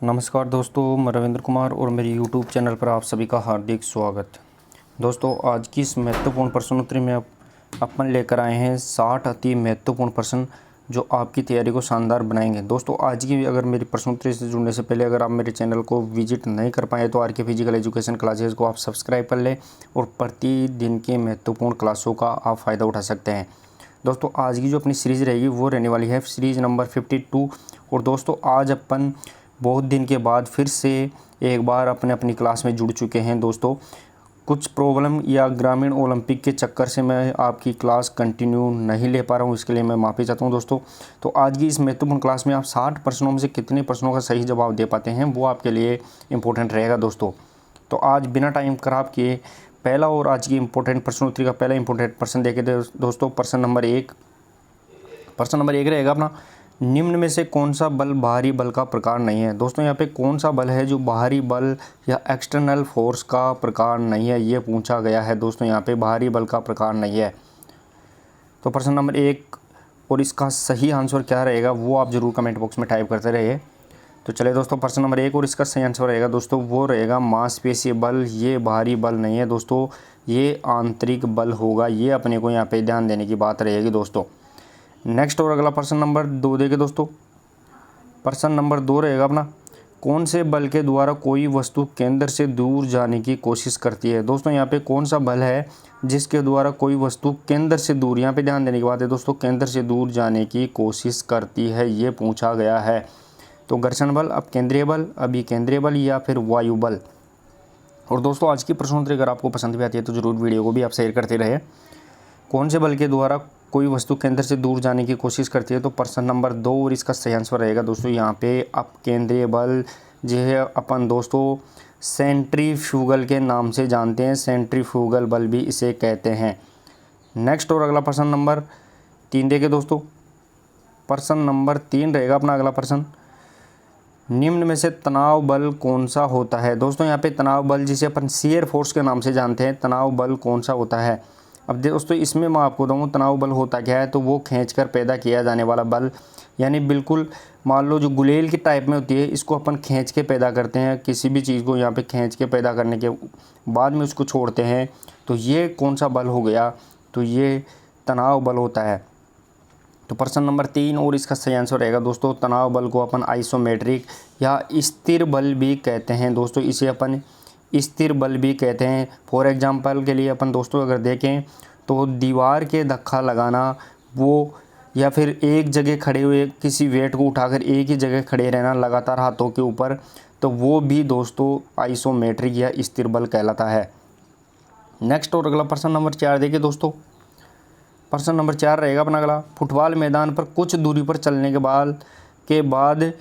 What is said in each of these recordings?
नमस्कार दोस्तों, मैं रविंद्र कुमार और मेरे YouTube चैनल पर आप सभी का हार्दिक स्वागत। दोस्तों, आज की इस महत्वपूर्ण प्रश्नोत्तरी में अपन लेकर आए हैं 60 अति महत्वपूर्ण प्रश्न जो आपकी तैयारी को शानदार बनाएंगे। दोस्तों, आज की अगर मेरी प्रश्नोत्तरी से जुड़ने से पहले अगर आप मेरे चैनल को विजिट नहीं कर पाए तो आर के फिजिकल एजुकेशन क्लासेस को आप सब्सक्राइब कर लें और प्रतिदिन के महत्वपूर्ण क्लासों का आप फ़ायदा उठा सकते हैं। दोस्तों, आज की जो अपनी सीरीज़ रहेगी वो रहने वाली है सीरीज़ नंबर 52। और दोस्तों, आज अपन बहुत दिन के बाद फिर से एक बार अपनी क्लास में जुड़ चुके हैं। दोस्तों, कुछ प्रॉब्लम या ग्रामीण ओलंपिक के चक्कर से मैं आपकी क्लास कंटिन्यू नहीं ले पा रहा हूं, इसके लिए मैं माफ़ी चाहता हूं। दोस्तों, तो आज की इस महत्वपूर्ण क्लास में आप 60 प्रश्नों में से कितने प्रश्नों का सही जवाब दे पाते हैं वो आपके लिए इम्पोर्टेंट रहेगा। दोस्तों, तो आज बिना टाइम खराब किए पहला और आज की इम्पोर्टेंट प्रश्नोत्तरी का पहला इम्पोर्टेंट प्रश्न देखे दोस्तों। प्रश्न नंबर एक रहेगा अपना, निम्न में से कौन सा बल बाहरी बल का प्रकार नहीं है। दोस्तों, यहाँ पे कौन सा बल है जो बाहरी बल या एक्सटर्नल फोर्स का प्रकार नहीं है, ये पूछा गया है। दोस्तों, यहाँ पे बाहरी बल का प्रकार नहीं है। तो प्रश्न नंबर एक और इसका सही आंसर क्या रहेगा वो आप जरूर कमेंट बॉक्स में टाइप करते रहिए। तो चलिए दोस्तों, प्रश्न नंबर एक और इसका सही आंसर रहेगा दोस्तों वो रहेगा मांसपेशीय बल। ये बाहरी बल नहीं है दोस्तों, ये आंतरिक बल होगा। ये अपने को यहाँ पे ध्यान देने की बात रहेगी दोस्तों। नेक्स्ट और अगला प्रश्न नंबर 2 देखे दोस्तों। प्रश्न नंबर 2 रहेगा अपना, कौन से बल के द्वारा कोई वस्तु केंद्र से दूर जाने की कोशिश करती है। दोस्तों, यहाँ पे कौन सा बल है जिसके द्वारा कोई वस्तु केंद्र से दूर, यहाँ पे ध्यान देने की बात है दोस्तों, केंद्र से दूर जाने की कोशिश करती है, ये पूछा गया है। तो घर्षण बल, अब केंद्रीय बल, अभी केंद्रीय बल या फिर वायु बल। और दोस्तों, आज की प्रश्नोत्तरी अगर आपको पसंद भी आती है तो जरूर वीडियो को भी आप शेयर करते रहे। कौन से बल के द्वारा कोई वस्तु केंद्र से दूर जाने की कोशिश करती है, तो प्रश्न नंबर 2 और इसका सही आंसर रहेगा दोस्तों यहाँ पे अपकेंद्रीय बल, जो है अपन दोस्तों सेंट्रीफ्यूगल के नाम से जानते हैं। सेंट्रीफ्यूगल बल भी इसे कहते हैं। नेक्स्ट और अगला प्रश्न नंबर 3 देखे दोस्तों। प्रश्न नंबर 3 रहेगा अपना अगला प्रश्न, निम्न में से तनाव बल कौन सा होता है। दोस्तों, यहाँ पे तनाव बल जिसे अपन शियर फोर्स के नाम से जानते हैं, तनाव बल कौन सा होता है। अब दोस्तों, इसमें मैं आपको बताऊँ तनाव बल होता क्या है, तो वो खींचकर पैदा किया जाने वाला बल, यानी बिल्कुल मान लो जो गुलेल की टाइप में होती है, इसको अपन खींच के पैदा करते हैं। किसी भी चीज़ को यहाँ पे खींच के पैदा करने के बाद में उसको छोड़ते हैं, तो ये कौन सा बल हो गया, तो ये तनाव बल होता है। तो प्रश्न नंबर 3 और इसका सही आंसर रहेगा दोस्तों, तनाव बल को अपन आइसोमेट्रिक या स्थिर बल भी कहते हैं। दोस्तों, इसे अपन स्थिर बल भी कहते हैं। फॉर एग्जांपल के लिए अपन दोस्तों अगर देखें तो दीवार के धक्का लगाना वो, या फिर एक जगह खड़े हुए किसी वेट को उठाकर एक ही जगह खड़े रहना लगातार हाथों के ऊपर, तो वो भी दोस्तों आइसोमेट्रिक या स्थिर बल कहलाता है। नेक्स्ट और अगला प्रश्न नंबर 4 देखिए दोस्तों। प्रश्न नंबर 4 रहेगा अपना अगला, फुटबॉल मैदान पर कुछ दूरी पर चलने के बाद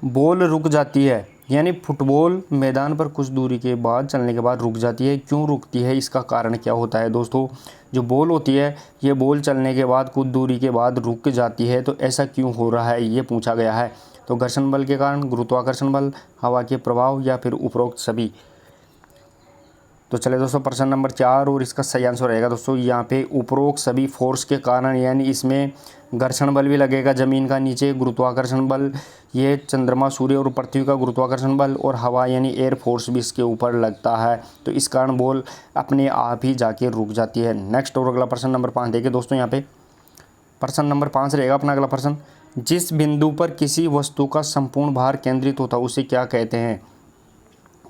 बॉल रुक जाती है, यानी फुटबॉल मैदान पर कुछ दूरी के बाद चलने के बाद रुक जाती है, क्यों रुकती है, इसका कारण क्या होता है। दोस्तों, जो बॉल होती है ये बॉल चलने के बाद कुछ दूरी के बाद रुक जाती है, तो ऐसा क्यों हो रहा है ये पूछा गया है। तो घर्षण बल के कारण, गुरुत्वाकर्षण बल, हवा के प्रभाव या फिर उपरोक्त सभी। तो चले दोस्तों, प्रश्न नंबर 4 और इसका सही आंसर रहेगा दोस्तों यहाँ पे उपरोक्त सभी फोर्स के कारण, यानी इसमें घर्षण बल भी लगेगा ज़मीन का नीचे, गुरुत्वाकर्षण बल ये चंद्रमा सूर्य और पृथ्वी का गुरुत्वाकर्षण बल, और हवा यानी एयर फोर्स भी इसके ऊपर लगता है, तो इस कारण बॉल अपने आप ही जाके रुक जाती है। नेक्स्ट और अगला प्रश्न नंबर 5 देखिए दोस्तों। यहाँ पे प्रश्न नंबर 5 रहेगा अपना अगला प्रश्न, जिस बिंदु पर किसी वस्तु का संपूर्ण भार केंद्रित होता है उसे क्या कहते हैं।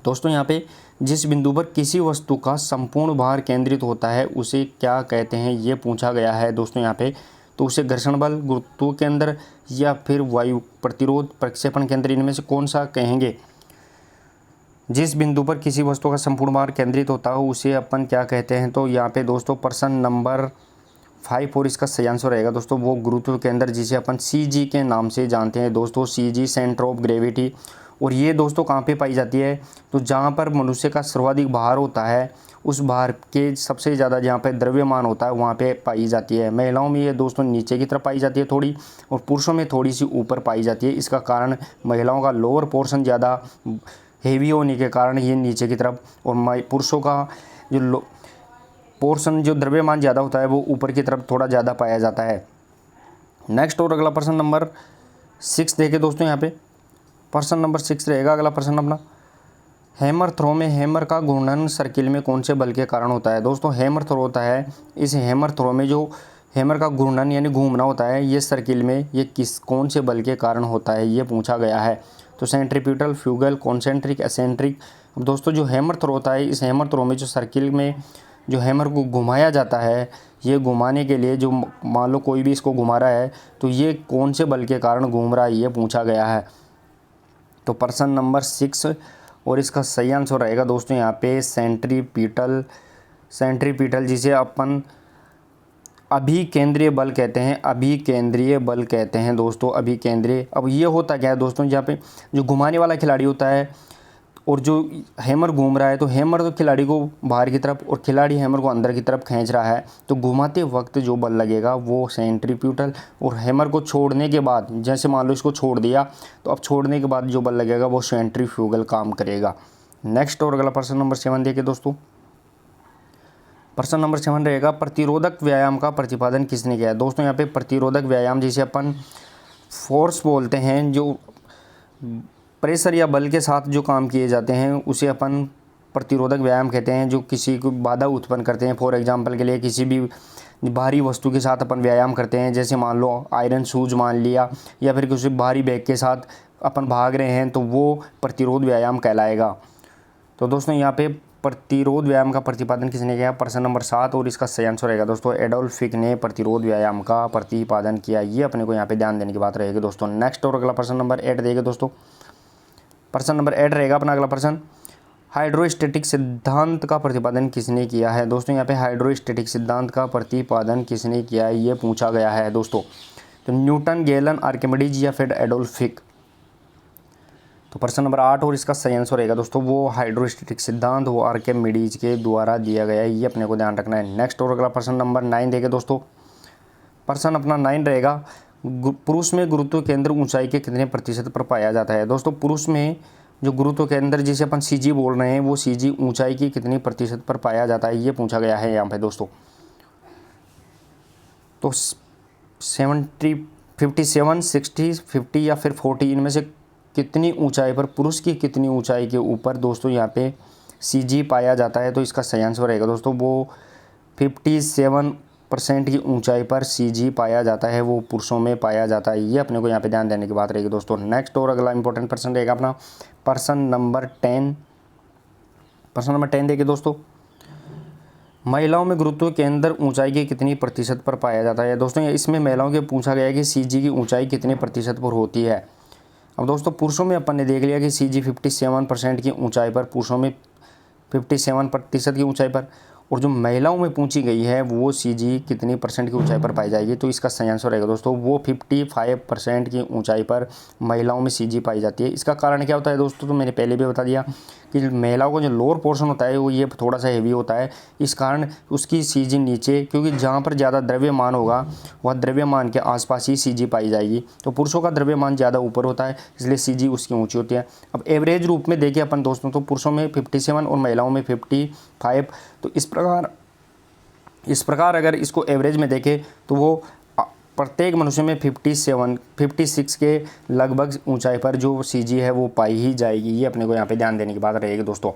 दोस्तों, यहाँ पे जिस बिंदु पर किसी वस्तु का संपूर्ण भार केंद्रित होता है उसे क्या कहते हैं ये पूछा गया है दोस्तों यहाँ पे। तो उसे घर्षण बल, गुरुत्व केंद्र या फिर वायु प्रतिरोध प्रक्षेपण केंद्र, इनमें से कौन सा कहेंगे। जिस बिंदु पर किसी वस्तु का संपूर्ण भार केंद्रित होता है उसे अपन क्या कहते हैं, तो यहाँ पे दोस्तों प्रश्न नंबर 5 और इसका सही आंसर रहेगा दोस्तों वो गुरुत्व केंद्र, जिसे अपन CG के नाम से जानते हैं दोस्तों, CG सेंटर ऑफ ग्रेविटी। और ये दोस्तों कहाँ पे पाई जाती है, तो जहाँ पर मनुष्य का सर्वाधिक भार होता है उस भार के सबसे ज़्यादा जहाँ पे द्रव्यमान होता है वहाँ पे पाई जाती है। महिलाओं में ये दोस्तों नीचे की तरफ पाई जाती है थोड़ी, और पुरुषों में थोड़ी सी ऊपर पाई जाती है। इसका कारण महिलाओं का लोअर पोर्शन ज़्यादा हेवी होने के कारण ये नीचे की तरफ, और पुरुषों का जो पोर्शन जो द्रव्यमान ज़्यादा होता है वो ऊपर की तरफ थोड़ा ज़्यादा पाया जाता है। नेक्स्ट और अगला प्रश्न नंबर 6 देखें दोस्तों। यहाँ पे प्रश्न नंबर 6 रहेगा अगला प्रश्न अपना, हैमर थ्रो में हैमर का घूर्णन सर्किल में कौन से बल के कारण होता है। दोस्तों हैमर थ्रो होता है, इस हैमर थ्रो में जो हैमर का घूर्णन यानी घूमना होता है, ये सर्किल में ये कौन से बल के कारण होता है, ये पूछा गया है। तो सेंट्रीपिटल, फ्यूगल, कॉन्सेंट्रिक, एसेंट्रिक। अब दोस्तों जो हैमर थ्रो होता है, इस हैमर थ्रो में जो सर्किल में जो हैमर को घुमाया जाता है, ये घुमाने के लिए जो मान लो कोई भी इसको घुमा रहा है, तो ये कौन से बल के कारण घूम रहा है, ये पूछा गया है। तो प्रश्न नंबर 6 और इसका सही आंसर रहेगा दोस्तों यहाँ पे सेंट्रीपिटल। सेंट्रीपिटल जिसे अपन अभिकेंद्रीय बल कहते हैं, अभिकेंद्रीय बल कहते हैं दोस्तों, अभिकेंद्रीय। अब ये होता क्या है दोस्तों, जहाँ पे जो घुमाने वाला खिलाड़ी होता है और जो हैमर घूम रहा है, तो हैमर तो खिलाड़ी को बाहर की तरफ और खिलाड़ी हैमर को अंदर की तरफ खींच रहा है, तो घुमाते वक्त जो बल लगेगा वो सेंट्रीपिटल। और हैमर को छोड़ने के बाद, जैसे मान लो इसको छोड़ दिया, तो अब छोड़ने के बाद जो बल लगेगा वो सेंट्रीफ्यूगल काम करेगा। नेक्स्ट और अगला प्रश्न नंबर 7 देखिए दोस्तों। प्रश्न नंबर 7 रहेगा, प्रतिरोधक व्यायाम का प्रतिपादन किसने किया है। दोस्तों यहाँ पे प्रतिरोधक व्यायाम जिसे अपन फोर्स बोलते हैं, जो प्रेशर या बल के साथ जो काम किए जाते हैं उसे अपन प्रतिरोधक व्यायाम कहते हैं, जो किसी को बाधा उत्पन्न करते हैं। फॉर एग्जांपल के लिए किसी भी भारी वस्तु के साथ अपन व्यायाम करते हैं, जैसे मान लो आयरन शूज मान लिया, या फिर किसी भारी बैग के साथ अपन भाग रहे हैं, तो वो प्रतिरोध व्यायाम कहलाएगा। तो दोस्तों यहाँ पे प्रतिरोध व्यायाम का प्रतिपादन किसने किया, प्रश्न नंबर 7 और इसका सही आंसर रहेगा दोस्तों एडोल्फ फिक ने प्रतिरोध व्यायाम का प्रतिपादन किया। ये अपने को यहाँ पे ध्यान देने की बात रहेगी दोस्तों। नेक्स्ट और अगला प्रश्न नंबर 8 देंगे दोस्तों। प्रश्न नंबर 8 रहेगा अपना अगला प्रश्न, हाइड्रोस्टैटिक सिद्धांत का प्रतिपादन किसने किया है। दोस्तों यहाँ पे हाइड्रोस्टैटिक सिद्धांत का प्रतिपादन किसने किया है, ये पूछा गया है दोस्तों। तो न्यूटन, गैलन, आर्किमिडीज या फिर एडोल्फ फिक। तो प्रश्न नंबर 8 और इसका सही आंसर रहेगा दोस्तों वो हाइड्रोस्टैटिक सिद्धांत वो आर्किमिडीज के द्वारा दिया गया है, ये अपने को ध्यान रखना है। नेक्स्ट और अगला प्रश्न नंबर 9 देंगे दोस्तों। प्रश्न अपना 9 रहेगा, पुरुष में गुरुत्व केंद्र ऊंचाई के कितने प्रतिशत पर पाया जाता है। दोस्तों पुरुष में जो गुरुत्व केंद्र जिसे अपन सीजी बोल रहे हैं, वो सीजी ऊंचाई की कितनी प्रतिशत पर पाया जाता है, ये पूछा गया है यहाँ पे दोस्तों। तो 70, 57, 60, 50 या फिर 40 इनमें से कितनी ऊंचाई पर, पुरुष की कितनी ऊंचाई के ऊपर दोस्तों यहाँ पे सीजी पाया जाता है। तो इसका सही आंसर रहेगा दोस्तों वो 57% की ऊंचाई पर सीजी पाया जाता है, वो पुरुषों में पाया जाता है। ये अपने को यहाँ पे ध्यान देने की बात रहेगी दोस्तों। नेक्स्ट और अगला इंपॉर्टेंट प्रश्न रहेगा अपना प्रश्न नंबर 10। प्रश्न नंबर 10 देखिए दोस्तों, महिलाओं में गुरुत्व केंद्र ऊंचाई की कितनी प्रतिशत पर पाया जाता है। दोस्तों इसमें महिलाओं के पूछा गया है कि सीजी की ऊंचाई कितने प्रतिशत पर होती है। अब दोस्तों पुरुषों में अपन ने देख लिया कि सीजी 57% की ऊंचाई पर, पुरुषों में 57% की ऊंचाई पर, और जो महिलाओं में पूछी गई है वो सीजी कितनी परसेंट की ऊंचाई पर पाई जाएगी। तो इसका सही आंसर रहेगा दोस्तों वो 55% की ऊंचाई पर महिलाओं में सीजी पाई जाती है। इसका कारण क्या होता है दोस्तों, तो मैंने पहले भी बता दिया कि महिलाओं का जो लोअर पोर्शन होता है वो ये थोड़ा सा हेवी होता है, इस कारण उसकी सीजी नीचे, क्योंकि जहाँ पर ज़्यादा द्रव्यमान होगा वह द्रव्यमान के आसपास ही सीजी पाई जाएगी। तो पुरुषों का द्रव्यमान ज़्यादा ऊपर होता है, इसलिए सीजी उसकी ऊँची होती है। अब एवरेज रूप में देखें अपन दोस्तों, तो पुरुषों में 57 और महिलाओं में 55। तो इस प्रकार अगर इसको एवरेज में देखें तो वो प्रत्येक मनुष्य में 57, 56 के लगभग ऊंचाई पर जो सीजी है वो पाई ही जाएगी। ये अपने को यहाँ पे ध्यान देने की बात रहेगी दोस्तों।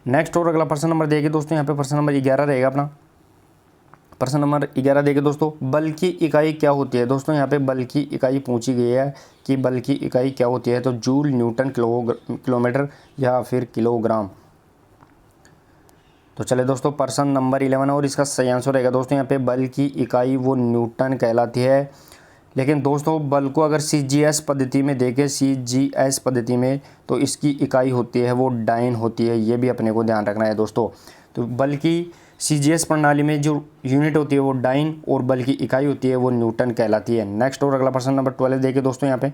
नेक्स्ट और अगला प्रश्न नंबर देखिए दोस्तों, यहाँ पे प्रश्न नंबर 11 रहेगा अपना। प्रश्न नंबर 11 देखिए दोस्तों, बल की इकाई क्या होती है। दोस्तों यहाँ पे बल की इकाई पूछी गई है कि बल की इकाई क्या होती है, तो जूल, न्यूटन, किलोमीटर या फिर किलोग्राम। तो चले दोस्तों प्रश्न नंबर 11 और इसका सही आंसर रहेगा दोस्तों यहाँ पे बल की इकाई वो न्यूटन कहलाती है। लेकिन दोस्तों बल को अगर CGS पद्धति में देखें, CGS पद्धति में, तो इसकी इकाई होती है वो डाइन होती है। ये भी अपने को ध्यान रखना है दोस्तों। तो बल की CGS प्रणाली में जो यूनिट होती है वो डाइन और बल की इकाई होती है वो न्यूटन कहलाती है। नेक्स्ट और अगला प्रश्न नंबर 12 देखिए दोस्तों, यहाँ पे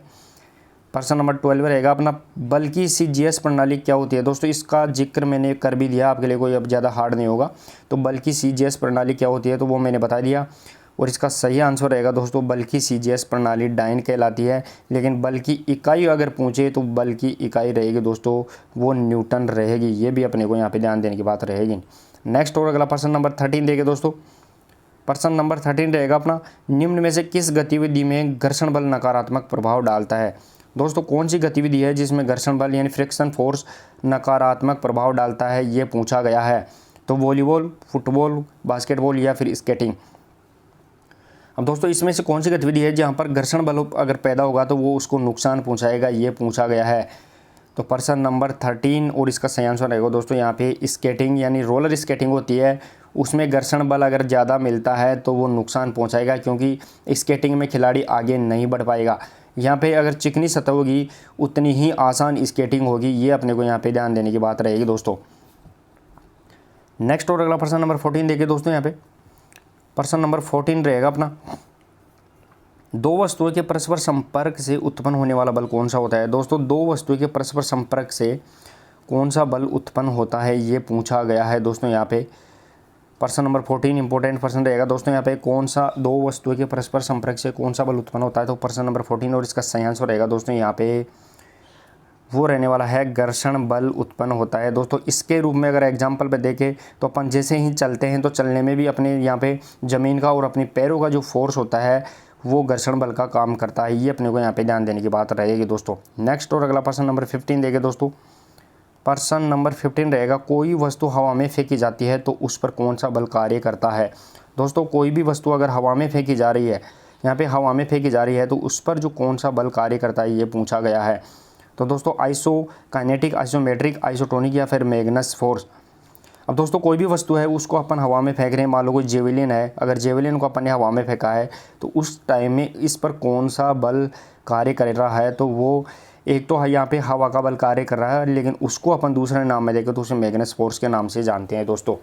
प्रश्न नंबर 12 रहेगा अपना, बल की CGS प्रणाली क्या होती है। दोस्तों इसका जिक्र मैंने कर भी दिया, आपके लिए कोई अब ज़्यादा हार्ड नहीं होगा। तो बल की CGS प्रणाली क्या होती है तो वो मैंने बता दिया, और इसका सही आंसर रहेगा दोस्तों बल की CGS प्रणाली डाइन कहलाती है। लेकिन बल की इकाई अगर पूछे तो बल की इकाई रहेगी दोस्तों वो न्यूटन रहेगी। ये भी अपने को यहाँ पे ध्यान देने की बात रहेगी। नेक्स्ट और अगला प्रश्न नंबर 13 देखिए दोस्तों। प्रश्न नंबर 13 रहेगा अपना, निम्न में से किस गतिविधि में घर्षण बल नकारात्मक प्रभाव डालता है। दोस्तों कौन सी गतिविधि है जिसमें घर्षण बल यानी फ्रिक्शन फोर्स नकारात्मक प्रभाव डालता है, ये पूछा गया है। तो वॉलीबॉल, फुटबॉल, बास्केटबॉल या फिर स्केटिंग। अब दोस्तों इसमें से कौन सी गतिविधि है जहाँ पर घर्षण बल अगर पैदा होगा तो वो उसको नुकसान पहुँचाएगा, ये पूछा गया है। तो प्रश्न नंबर 13 और इसका सही आंसर रहेगा दोस्तों यहाँ पे स्केटिंग, यानी रोलर स्केटिंग होती है, उसमें घर्षण बल अगर ज़्यादा मिलता है तो वो नुकसान पहुँचाएगा, क्योंकि स्केटिंग में खिलाड़ी आगे नहीं बढ़ पाएगा। यहाँ पे अगर चिकनी सतह होगी उतनी ही आसान स्केटिंग होगी, ये अपने को यहाँ पे ध्यान देने की बात रहेगी दोस्तों। नेक्स्ट और अगला प्रश्न नंबर 14 देखिए दोस्तों। यहाँ पे प्रश्न नंबर 14 रहेगा अपना, दो वस्तुओं के परस्पर संपर्क से उत्पन्न होने वाला बल कौन सा होता है। दोस्तों दो वस्तुओं के परस्पर संपर्क से कौन सा बल उत्पन्न होता है, ये पूछा गया है दोस्तों। यहाँ पे प्रश्न नंबर 14 इंपॉर्टेंट प्रश्न रहेगा दोस्तों। यहाँ पे कौन सा दो वस्तुओं के परस्पर संपर्क से कौन सा बल उत्पन्न होता है, तो प्रश्न नंबर 14 और इसका सही आंसर रहेगा दोस्तों यहाँ पे वो रहने वाला है घर्षण बल उत्पन्न होता है। दोस्तों इसके रूप में अगर एग्जाम्पल पे देखें तो अपन जैसे ही चलते हैं तो चलने में भी अपने यहाँ पे ज़मीन का और अपने पैरों का जो फोर्स होता है वो घर्षण बल का काम करता है, ये अपने को यहाँ पे ध्यान देने की बात रहेगी दोस्तों। नेक्स्ट और अगला प्रश्न नंबर 15 देखें दोस्तों। प्रश्न नंबर 15 रहेगा, कोई वस्तु हवा में फेंकी जाती है तो उस पर कौन सा बल कार्य करता है। दोस्तों कोई भी वस्तु अगर हवा में फेंकी जा रही है, यहाँ पे हवा में फेंकी जा रही है तो उस पर जो कौन सा बल कार्य करता है, ये पूछा गया है। तो दोस्तों आइसोकाइनेटिक, आइसोमेट्रिक, आइसोटोनिक या फिर मैग्नेस फोर्स। अब दोस्तों कोई भी वस्तु है उसको अपन हवा में फेंक रहे हैं, मान लो कोई जेवलिन है, अगर जेवलिन को अपन ने हवा में फेंका है तो उस टाइम में इस पर कौन सा बल कार्य कर रहा है, तो वो एक तो यहाँ पे हवा का बल कार्य कर रहा है, लेकिन उसको अपन दूसरे नाम में देखें तो उसे मैग्नेस फोर्स के नाम से जानते हैं दोस्तों।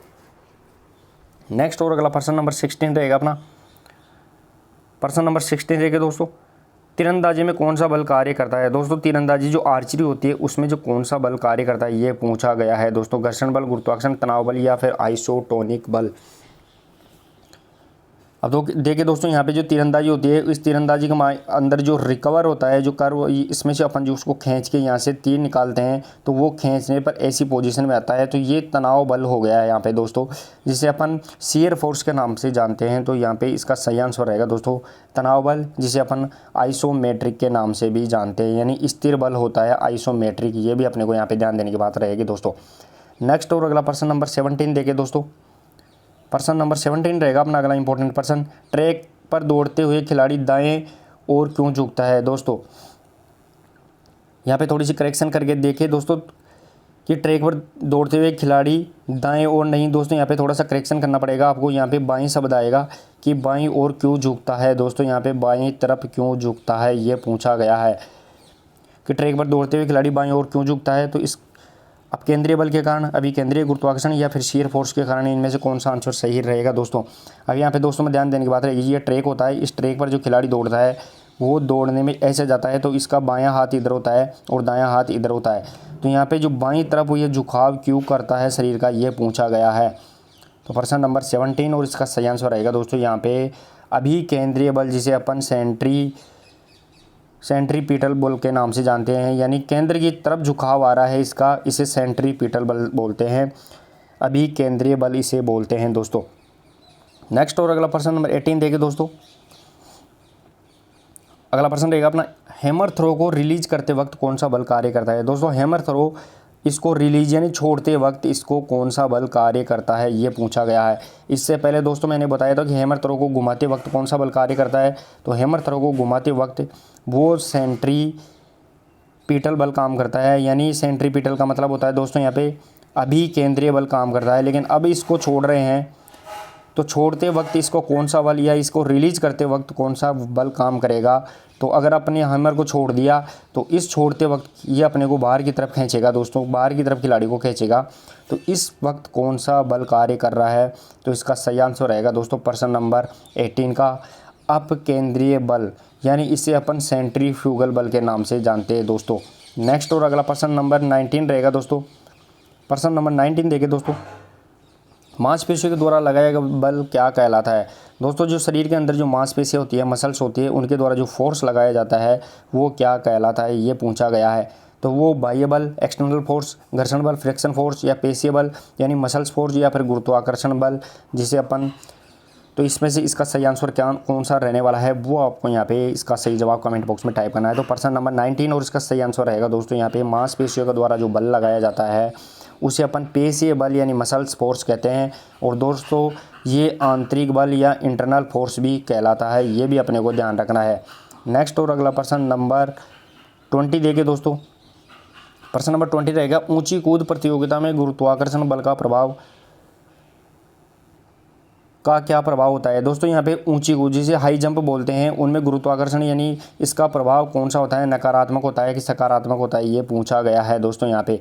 नेक्स्ट और अगला प्रश्न नंबर 16 रहेगा अपना। प्रश्न नंबर 16 देखिए दोस्तों, तीरंदाजी में कौन सा बल कार्य करता है। दोस्तों तीरंदाजी जो आर्चरी होती है उसमें जो कौन सा बल कार्य करता है, ये पूछा गया है दोस्तों। घर्षण बल, गुरुत्वाकर्षण, तनाव बल या फिर आइसोटोनिक बल। अब तो देखिए दोस्तों यहाँ पे जो तीरंदाजी होती है, इस तीरंदाजी के अंदर जो रिकवर होता है, जो कर्व, इसमें से अपन जो उसको खींच के यहाँ से तीर निकालते हैं तो वो खींचने पर ऐसी पोजीशन में आता है, तो ये तनाव बल हो गया है यहाँ पे दोस्तों, जिसे अपन शियर फोर्स के नाम से जानते हैं। तो यहाँ पे इसका सही आंसर रहेगा दोस्तों तनाव बल, जिसे अपन आइसोमेट्रिक के नाम से भी जानते हैं, यानी स्थिर बल होता है आइसोमेट्रिक, ये भी अपने को यहाँ पे ध्यान देने की बात रहेगी दोस्तों। नेक्स्ट और अगला प्रश्न नंबर 17 देखिए दोस्तों। प्रश्न नंबर 17 रहेगा अपना अगला इंपॉर्टेंट प्रश्न, ट्रैक पर दौड़ते हुए खिलाड़ी दाएं ओर क्यों झुकता है। दोस्तों यहाँ पे थोड़ी सी करेक्शन करके देखिए दोस्तों कि ट्रैक पर दौड़ते हुए खिलाड़ी दाएं ओर नहीं, दोस्तों यहाँ पे थोड़ा सा करेक्शन करना पड़ेगा आपको। यहाँ पे बाईं शब्द आएगा कि बाईं ओर क्यों झुकता है। दोस्तों यहाँ पे बाईं तरफ क्यों झुकता है, ये पूछा गया है कि ट्रैक पर दौड़ते हुए खिलाड़ी बाईं ओर क्यों झुकता है। तो इस अब केंद्रीय बल के कारण, अभी केंद्रीय गुरुत्वाकर्षण या फिर शियर फोर्स के कारण, इनमें से कौन सा आंसर सही रहेगा दोस्तों। अब यहाँ पे दोस्तों में ध्यान देने की बात रहेगी, ये ट्रैक होता है, इस ट्रैक पर जो खिलाड़ी दौड़ता है वो दौड़ने में ऐसे जाता है तो इसका बायां हाथ इधर होता है और दायां हाथ इधर होता है। तो यहाँ पे जो बाईं तरफ ये झुकाव क्यों करता है शरीर का, ये पूछा गया है। तो प्रश्न नंबर 17 और इसका सही आंसर रहेगा दोस्तों यहाँ पे अभी केंद्रीय बल, जिसे अपन सेंट्रीपिटल बल के नाम से जानते हैं, यानी केंद्र की तरफ झुकाव आ रहा है इसका, इसे सेंट्रीपिटल बल बोलते हैं, अभी केंद्रीय बल इसे बोलते हैं दोस्तों। नेक्स्ट और अगला प्रश्न नंबर 18 देखिए दोस्तों। अगला प्रश्न रहेगा अपना, हैमर थ्रो को रिलीज करते वक्त कौन सा बल कार्य करता है। दोस्तों हैमर थ्रो, इसको रिलीज यानी छोड़ते वक्त इसको कौन सा बल कार्य करता है, ये पूछा गया है। इससे पहले दोस्तों मैंने बताया था कि हैमर थ्रो को घुमाते वक्त कौन सा बल कार्य करता है। तो हैमर थ्रो को घुमाते वक्त वो सेंट्रीपिटल बल काम करता है, यानी सेंट्रीपिटल का मतलब होता है दोस्तों यहाँ पे अभी केंद्रीय बल काम करता है। लेकिन अब इसको छोड़ रहे हैं तो छोड़ते वक्त इसको कौन सा बल या इसको रिलीज करते वक्त कौन सा बल काम करेगा। तो अगर अपने हैमर को छोड़ दिया तो इस छोड़ते वक्त ये अपने को बाहर की तरफ खींचेगा दोस्तों, बाहर की तरफ खिलाड़ी को खींचेगा। तो इस वक्त कौन सा बल कार्य कर रहा है, तो इसका सही आंसर रहेगा दोस्तों प्रश्न नंबर 18 का अप केंद्रीय बल, यानी इसे अपन सेंट्रीफ्यूगल बल के नाम से जानते हैं दोस्तों। नेक्स्ट और अगला प्रश्न नंबर 19 रहेगा दोस्तों। प्रश्न नंबर 19 देखिए दोस्तों, मांसपेशियों के द्वारा लगाया गया बल क्या कहलाता है। दोस्तों जो शरीर के अंदर जो मांसपेशियाँ होती है, मसल्स होती है, उनके द्वारा जो फोर्स लगाया जाता है वो क्या कहलाता है, ये पूछा गया है। तो वो बाह्य बल, एक्सटर्नल फोर्स, घर्षण बल, फ्रिक्शन फोर्स या पेशीय बल यानी मसल्स फोर्स या फिर गुरुत्वाकर्षण बल, जिसे अपन तो इसमें से इसका सही आंसर क्या कौन सा रहने वाला है वो आपको यहाँ पे इसका सही जवाब कमेंट बॉक्स में टाइप करना है। तो प्रश्न नंबर 19 और इसका सही आंसर रहेगा दोस्तों यहाँ पे मांसपेशियों के द्वारा जो बल लगाया जाता है उसे अपन पेशीय बल यानी मसल्स फोर्स कहते हैं। और दोस्तों ये आंतरिक बल या इंटरनल फोर्स भी कहलाता है, ये भी अपने को ध्यान रखना है। नेक्स्ट और अगला प्रश्न नंबर 20 देखिए दोस्तों। प्रश्न नंबर 20 रहेगा ऊंची कूद प्रतियोगिता में गुरुत्वाकर्षण बल का प्रभाव का क्या प्रभाव होता है। दोस्तों यहाँ पे ऊंची कूद जिसे हाई जंप बोलते हैं उनमें गुरुत्वाकर्षण यानी इसका प्रभाव कौन सा होता है, नकारात्मक होता है कि सकारात्मक होता है, ये पूछा गया है दोस्तों यहाँ पे।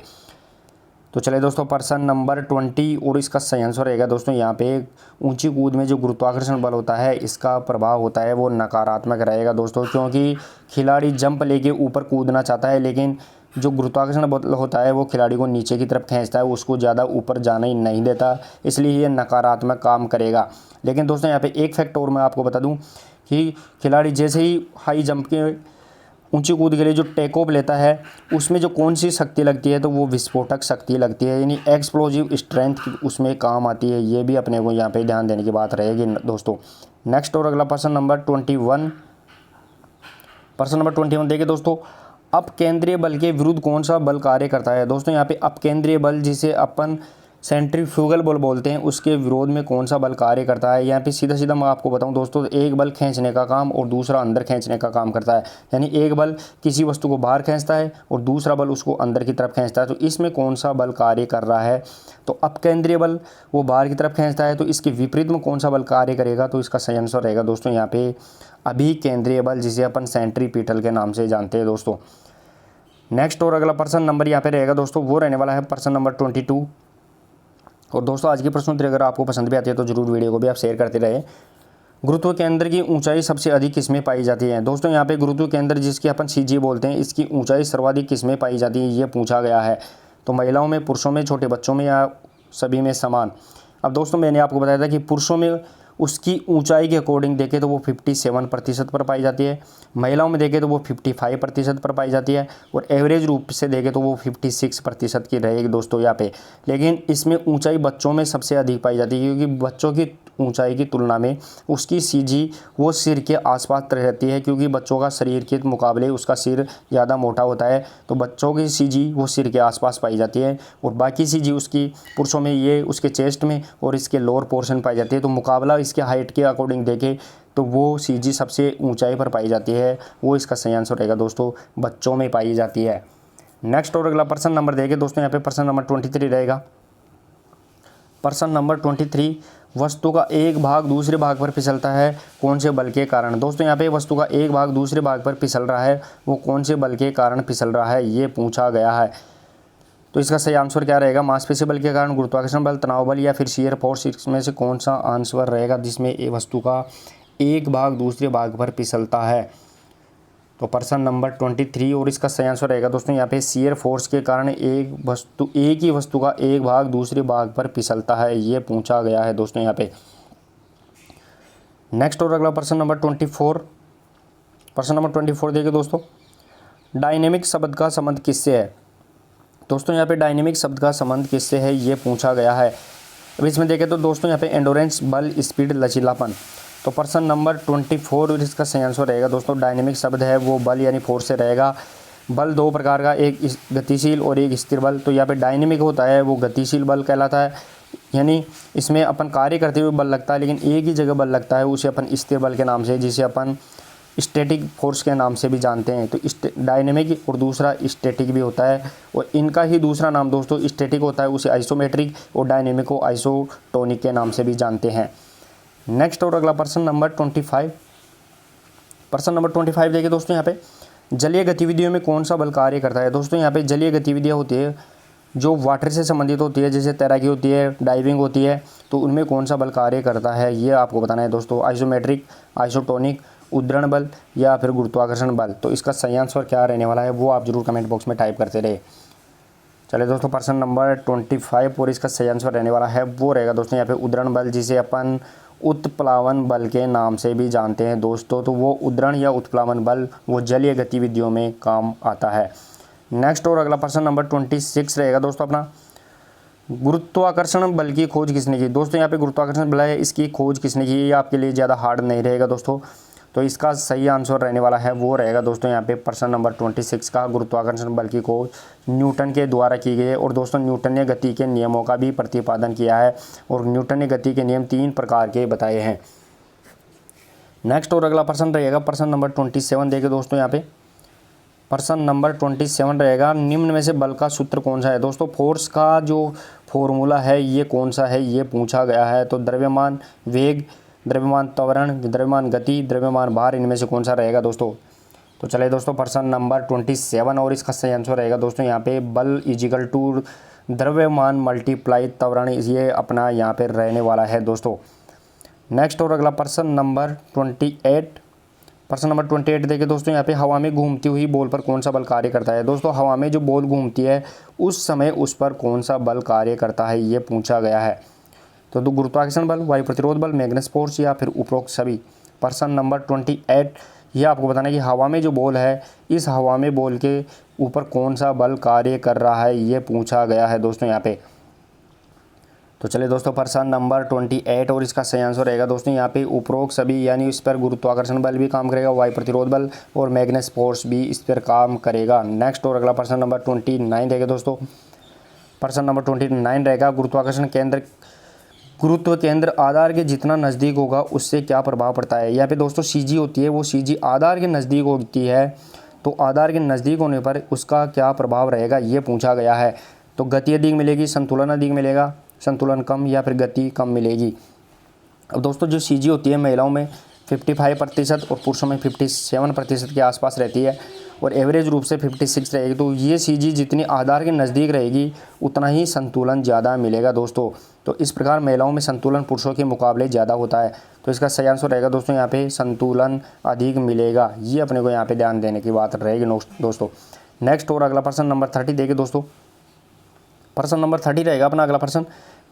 तो चले दोस्तों प्रश्न नंबर 20 और इसका सही आंसर रहेगा दोस्तों यहाँ पे ऊंची कूद में जो गुरुत्वाकर्षण बल होता है इसका प्रभाव होता है वो नकारात्मक रहेगा दोस्तों, क्योंकि खिलाड़ी जंप लेके ऊपर कूदना चाहता है लेकिन जो गुरुत्वाकर्षण बल होता है वो खिलाड़ी को नीचे की तरफ खींचता है, उसको ज़्यादा ऊपर जाने ही नहीं देता, इसलिए ये नकारात्मक काम करेगा। लेकिन दोस्तों यहाँ पे एक फैक्ट और मैं आपको बता दूँ कि खिलाड़ी जैसे ही हाई जंप के ऊंची कूद के लिए जो टेक ऑफ लेता है उसमें जो कौन सी शक्ति लगती है तो वो विस्फोटक शक्ति लगती है, यानी एक्सप्लोजिव स्ट्रेंथ उसमें काम आती है, ये भी अपने को यहाँ पे ध्यान देने की बात रहेगी दोस्तों। नेक्स्ट और अगला प्रश्न नंबर 21। प्रश्न नंबर 21 देखिए दोस्तों अपकेंद्रीय बल के विरुद्ध कौन सा बल कार्य करता है। दोस्तों यहाँ पे अपकेंद्रीय बल जिसे अपन सेंट्रीफ्यूगल बल बोलते हैं उसके विरोध में कौन सा बल कार्य करता है। यहाँ पे सीधा सीधा मैं आपको बताऊं दोस्तों, एक बल खींचने का काम और दूसरा अंदर खींचने का काम करता है, यानी एक बल किसी वस्तु को बाहर खींचता है और दूसरा बल उसको अंदर की तरफ खींचता है। तो इसमें कौन सा बल कार्य कर रहा है, तो अपकेंद्रीय बल वो बाहर की तरफ खींचता है, तो इसके विपरीत में कौन सा बल कार्य करेगा, तो इसका सही आंसर रहेगा दोस्तों यहाँ पे अभिकेंद्रीय बल जिसे अपन सेंट्रीपिटल के नाम से जानते हैं दोस्तों। नेक्स्ट और अगला प्रश्न नंबर यहाँ पे रहेगा दोस्तों वो रहने वाला है प्रश्न नंबर 22। और दोस्तों आज की प्रश्नोत्तरी अगर आपको पसंद भी आती है तो जरूर वीडियो को भी आप शेयर करते रहे। गुरुत्व केंद्र की ऊंचाई सबसे अधिक किसमें पाई जाती है। दोस्तों यहाँ पे गुरुत्व केंद्र जिसकी अपन सीजी बोलते हैं इसकी ऊंचाई सर्वाधिक किसमें पाई जाती है ये पूछा गया है। तो महिलाओं में, पुरुषों में, छोटे बच्चों में या सभी में समान। अब दोस्तों मैंने आपको बताया था कि पुरुषों में उसकी ऊंचाई के अकॉर्डिंग देखें तो वो 57% पर पाई जाती है, महिलाओं में देखें तो वो 55% पर पाई जाती है और एवरेज रूप से देखें तो वो 56% की रहेगी दोस्तों यहाँ पे। लेकिन इसमें ऊंचाई बच्चों में सबसे अधिक पाई जाती है क्योंकि बच्चों की ऊंचाई की तुलना में उसकी सीजी वो सिर के आसपास रहती है, क्योंकि बच्चों का शरीर के मुकाबले उसका सिर ज़्यादा मोटा होता है, तो बच्चों की सीजी वो सिर के आसपास पाई जाती है और बाकी सीजी उसकी पुरुषों में ये उसके चेस्ट में और इसके लोअर पोर्शन पाई जाती है। तो मुकाबला इसके हाइट के अकॉर्डिंग देखें तो वो सीजी सबसे ऊंचाई पर पाई जाती है, वो इसका सही आंसर रहेगा दोस्तों बच्चों में पाई जाती है। नेक्स्ट और अगला प्रश्न नंबर देखें दोस्तों यहाँ पे प्रश्न नंबर 23 रहेगा। प्रश्न नंबर 23 वस्तु का एक भाग दूसरे भाग पर फिसलता है कौन से बल के कारण। दोस्तों यहाँ पे वस्तु का एक भाग दूसरे भाग पर फिसल रहा है वो कौन से बल के कारण फिसल रहा है ये पूछा गया है। तो इसका सही आंसर क्या रहेगा, मांसपेशी बल के कारण, गुरुत्वाकर्षण बल, तनाव बल या फिर शियर फोर्स, इसमें से कौन सा आंसर रहेगा जिसमें ये वस्तु का एक भाग दूसरे भाग पर फिसलता है। तो प्रश्न नंबर 23 और इसका सही आंसर रहेगा दोस्तों यहाँ पे शियर फोर्स के कारण एक ही वस्तु का एक भाग दूसरे भाग पर फिसलता है, ये पूछा गया है दोस्तों यहाँ पे। नेक्स्ट और अगला प्रश्न नंबर 24। प्रश्न नंबर 24 देखिए दोस्तों डायनेमिक शब्द का संबंध किससे है। दोस्तों यहाँ पे डायनेमिक शब्द का संबंध किससे है ये पूछा गया है। अब इसमें देखें तो दोस्तों यहाँ पे एंडोरेंस बल, स्पीड, लचीलापन। तो प्रश्न नंबर 24 और इसका सही आंसर रहेगा दोस्तों डायनेमिक शब्द है वो बल यानी फोर्स से रहेगा। बल दो प्रकार का, एक गतिशील और एक स्थिर बल। तो यहाँ पे डायनेमिक होता है वो गतिशील बल कहलाता है, यानी इसमें अपन कार्य करते हुए बल लगता है लेकिन एक ही जगह बल लगता है, उसे अपन स्थिर बल के नाम से, जिसे अपन स्टैटिक फोर्स के नाम से भी जानते हैं। तो डायनेमिक और दूसरा स्टैटिक भी होता है और इनका ही दूसरा नाम दोस्तों स्टैटिक होता है, उसे आइसोमेट्रिक, और डायनेमिक को आइसोटोनिक के नाम से भी जानते हैं। नेक्स्ट और अगला प्रश्न नंबर 25। प्रश्न नंबर 25 देखिए दोस्तों यहाँ पे जलीय गतिविधियों में कौन सा बल कार्य करता है। दोस्तों यहाँ पे जलीय गतिविधियाँ होती है जो वाटर से संबंधित होती है, जैसे तैराकी होती है, डाइविंग होती है, तो उनमें कौन सा बल कार्य करता है ये आपको बताना है दोस्तों, आइसोमेट्रिक, आइसोटोनिक, उद्धरण बल या फिर गुरुत्वाकर्षण बल। तो इसका सही आंसर क्या रहने वाला है वो आप जरूर कमेंट बॉक्स में टाइप करते रहे। चलिए दोस्तों प्रश्न नंबर 25 और इसका सही आंसर रहने वाला है वो रहेगा दोस्तों यहाँ पे उद्धरण बल, जिसे अपन उत्प्लावन बल के नाम से भी जानते हैं दोस्तों। तो वो उद्धरण या उत्प्लावन बल वो जलीय गतिविधियों में काम आता है। नेक्स्ट और अगला प्रश्न नंबर 26 रहेगा दोस्तों अपना। गुरुत्वाकर्षण बल की खोज किसने की? दोस्तों यहाँ पे गुरुत्वाकर्षण बल है, इसकी खोज किसने की? ये आपके लिए ज़्यादा हार्ड नहीं रहेगा दोस्तों। तो इसका सही आंसर रहने वाला है वो रहेगा दोस्तों यहाँ पे प्रश्न नंबर 26 का, गुरुत्वाकर्षण बल की खोज न्यूटन के द्वारा की गई है। और दोस्तों न्यूटन ने गति के नियमों का भी प्रतिपादन किया है, और न्यूटन ने गति के नियम 3 प्रकार के बताए हैं। नेक्स्ट और अगला प्रश्न रहेगा प्रश्न नंबर 27। देखिए दोस्तों यहाँ पे प्रश्न नंबर 27 रहेगा, निम्न में से बल का सूत्र कौन सा है? दोस्तों फोर्स का जो फॉर्मूला है ये कौन सा है, ये पूछा गया है। तो द्रव्यमान वेग, द्रव्यमान त्वरण, द्रव्यमान गति, द्रव्यमान भार, इनमें से कौन सा रहेगा दोस्तों? तो चलिए दोस्तों प्रश्न नंबर 27, और इसका सही आंसर रहेगा दोस्तों यहाँ पे बल इजिकल टू द्रव्यमान मल्टीप्लाई त्वरण, ये अपना यहाँ पे रहने वाला है दोस्तों। नेक्स्ट और अगला प्रश्न नंबर 28। प्रश्न नंबर 28 देखिए दोस्तों यहाँ पे हवा में घूमती हुई बॉल पर कौन सा बल कार्य करता है? दोस्तों हवा में जो बॉल घूमती है उस समय उस पर कौन सा बल कार्य करता है, ये पूछा गया है। तो गुरुत्वाकर्षण बल, वायु प्रतिरोध बल, मैग्नेस फोर्स, या फिर उपरोक्त सभी। प्रश्न नंबर 28 ये आपको बताना है कि हवा में जो बॉल है, इस हवा में बॉल के ऊपर कौन सा बल कार्य कर रहा है, ये पूछा गया है दोस्तों यहाँ पे। तो चलिए दोस्तों प्रश्न नंबर 28, और इसका सही आंसर रहेगा दोस्तों यहाँ पे उपरोक्त सभी, यानी इस पर गुरुत्वाकर्षण बल भी काम करेगा, वायु प्रतिरोध बल और मैग्नेस फोर्स भी इस पर काम करेगा। नेक्स्ट और अगला प्रश्न नंबर 29 रहेगा दोस्तों। प्रश्न नंबर 29 रहेगा, गुरुत्व केंद्र आधार के जितना नज़दीक होगा उससे क्या प्रभाव पड़ता है? यहाँ पे दोस्तों सीजी होती है, वो सीजी आधार के नज़दीक होती है, तो आधार के नज़दीक होने पर उसका क्या प्रभाव रहेगा, ये पूछा गया है। तो गति अधिक मिलेगी, संतुलन अधिक मिलेगा, संतुलन कम, या फिर गति कम मिलेगी। अब दोस्तों जो सीजी होती है महिलाओं में 55% और पुरुषों में 57% के आसपास रहती है, और एवरेज रूप से 56 रहेगी। तो ये सीजी जितनी आधार के नज़दीक रहेगी उतना ही संतुलन ज़्यादा मिलेगा दोस्तों। तो इस प्रकार महिलाओं में संतुलन पुरुषों के मुकाबले ज़्यादा होता है। तो इसका सही आंसर रहेगा दोस्तों यहाँ पे संतुलन अधिक मिलेगा, ये अपने को यहाँ पे ध्यान देने की बात रहेगी दोस्तों। नेक्स्ट और अगला प्रश्न नंबर 30 देखिए दोस्तों। प्रश्न नंबर 30 रहेगा अपना अगला प्रश्न,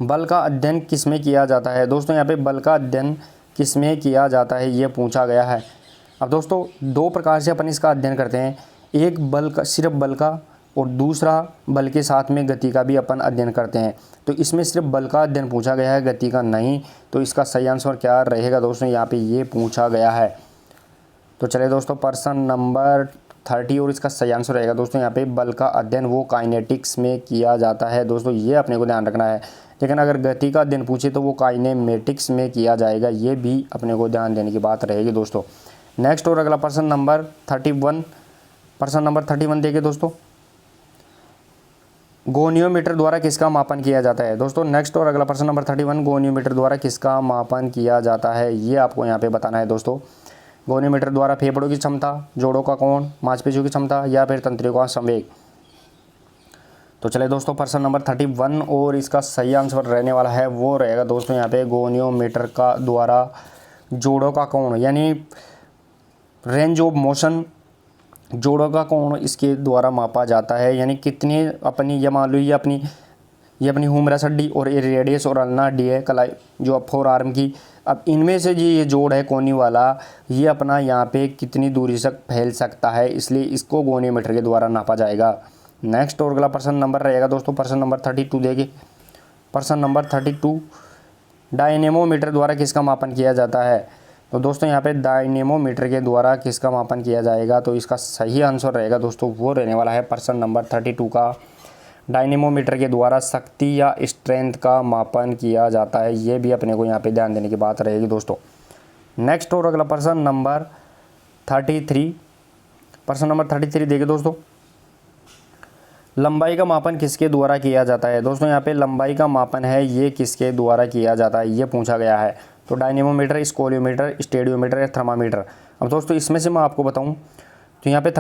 बल का अध्ययन किसमें किया जाता है? दोस्तों यहाँ पे बल का अध्ययन किसमें किया जाता है, ये पूछा गया है। अब दोस्तों दो प्रकार से अपन इसका अध्ययन करते हैं, एक बल का, सिर्फ बल का, और दूसरा बल के साथ में गति का भी अपन अध्ययन करते हैं। तो इसमें सिर्फ बल का अध्ययन पूछा गया है, गति का नहीं। तो इसका सही आंसर क्या रहेगा दोस्तों, यहाँ पे ये पूछा गया है। तो चलिए दोस्तों प्रश्न नंबर 30, और इसका सही आंसर रहेगा दोस्तों यहाँ पे बल का अध्ययन वो काइनेटिक्स में किया जाता है दोस्तों, ये अपने को ध्यान रखना है। लेकिन अगर गति का अध्ययन पूछे तो वो काइनेमेटिक्स में किया जाएगा, ये भी अपने को ध्यान देने की बात रहेगी दोस्तों। नेक्स्ट और अगला प्रश्न नंबर 31। प्रश्न नंबर 31 देखिए दोस्तों, गोनियोमीटर द्वारा किसका मापन किया जाता है? दोस्तों नेक्स्ट और अगला प्रश्न नंबर 31, गोनियोमीटर द्वारा किसका मापन किया जाता है, ये आपको यहाँ पे बताना है दोस्तों। गोनियोमीटर द्वारा फेफड़ों की क्षमता, जोड़ों का कोण, मांसपेशियों की क्षमता, या फिर तंत्रियों का संवेग। तो चले दोस्तों प्रश्न नंबर 31, और इसका सही आंसर रहने वाला है वो रहेगा दोस्तों यहाँ पे गोनियोमीटर का द्वारा जोड़ों का कोण, यानी रेंज ऑफ मोशन, जोड़ों का कोण इसके द्वारा मापा जाता है। यानी कितनी अपनी, ये मान लो ये अपनी ह्यूमरस हड्डी और ये रेडियस और अल्ना हड्डी है कलाई, जो अब फोर आर्म की, अब इनमें से जी ये जोड़ है कोनी वाला, ये अपना यहाँ पे कितनी दूरी तक फैल सकता है, इसलिए इसको गोनियोमीटर के द्वारा नापा जाएगा। नेक्स्ट और अगला प्रश्न नंबर रहेगा दोस्तों प्रश्न नंबर 32 देखिए। प्रश्न नंबर 32, डायनेमोमीटर द्वारा किसका मापन किया जाता है? तो दोस्तों यहाँ पे डायनेमोमीटर के द्वारा किसका मापन किया जाएगा? तो इसका सही आंसर रहेगा दोस्तों वो रहने वाला है प्रश्न नंबर 32 का, डायनेमोमीटर के द्वारा शक्ति या स्ट्रेंथ का मापन किया जाता है। ये भी अपने को यहाँ पे ध्यान देने की बात रहेगी दोस्तों। नेक्स्ट और अगला प्रश्न नंबर 33। प्रश्न नंबर 33 देखिए दोस्तों, लंबाई का मापन किसके द्वारा किया जाता है? दोस्तों यहाँ पे लंबाई का मापन है ये किसके द्वारा किया जाता है, ये पूछा गया है। तो डायनेमोमीटर, स्कोलियोमीटर, स्टेडियोमीटर या थर्मामीटर। अब दोस्तों इसमें से मैं आपको बताऊं तो यहाँ पे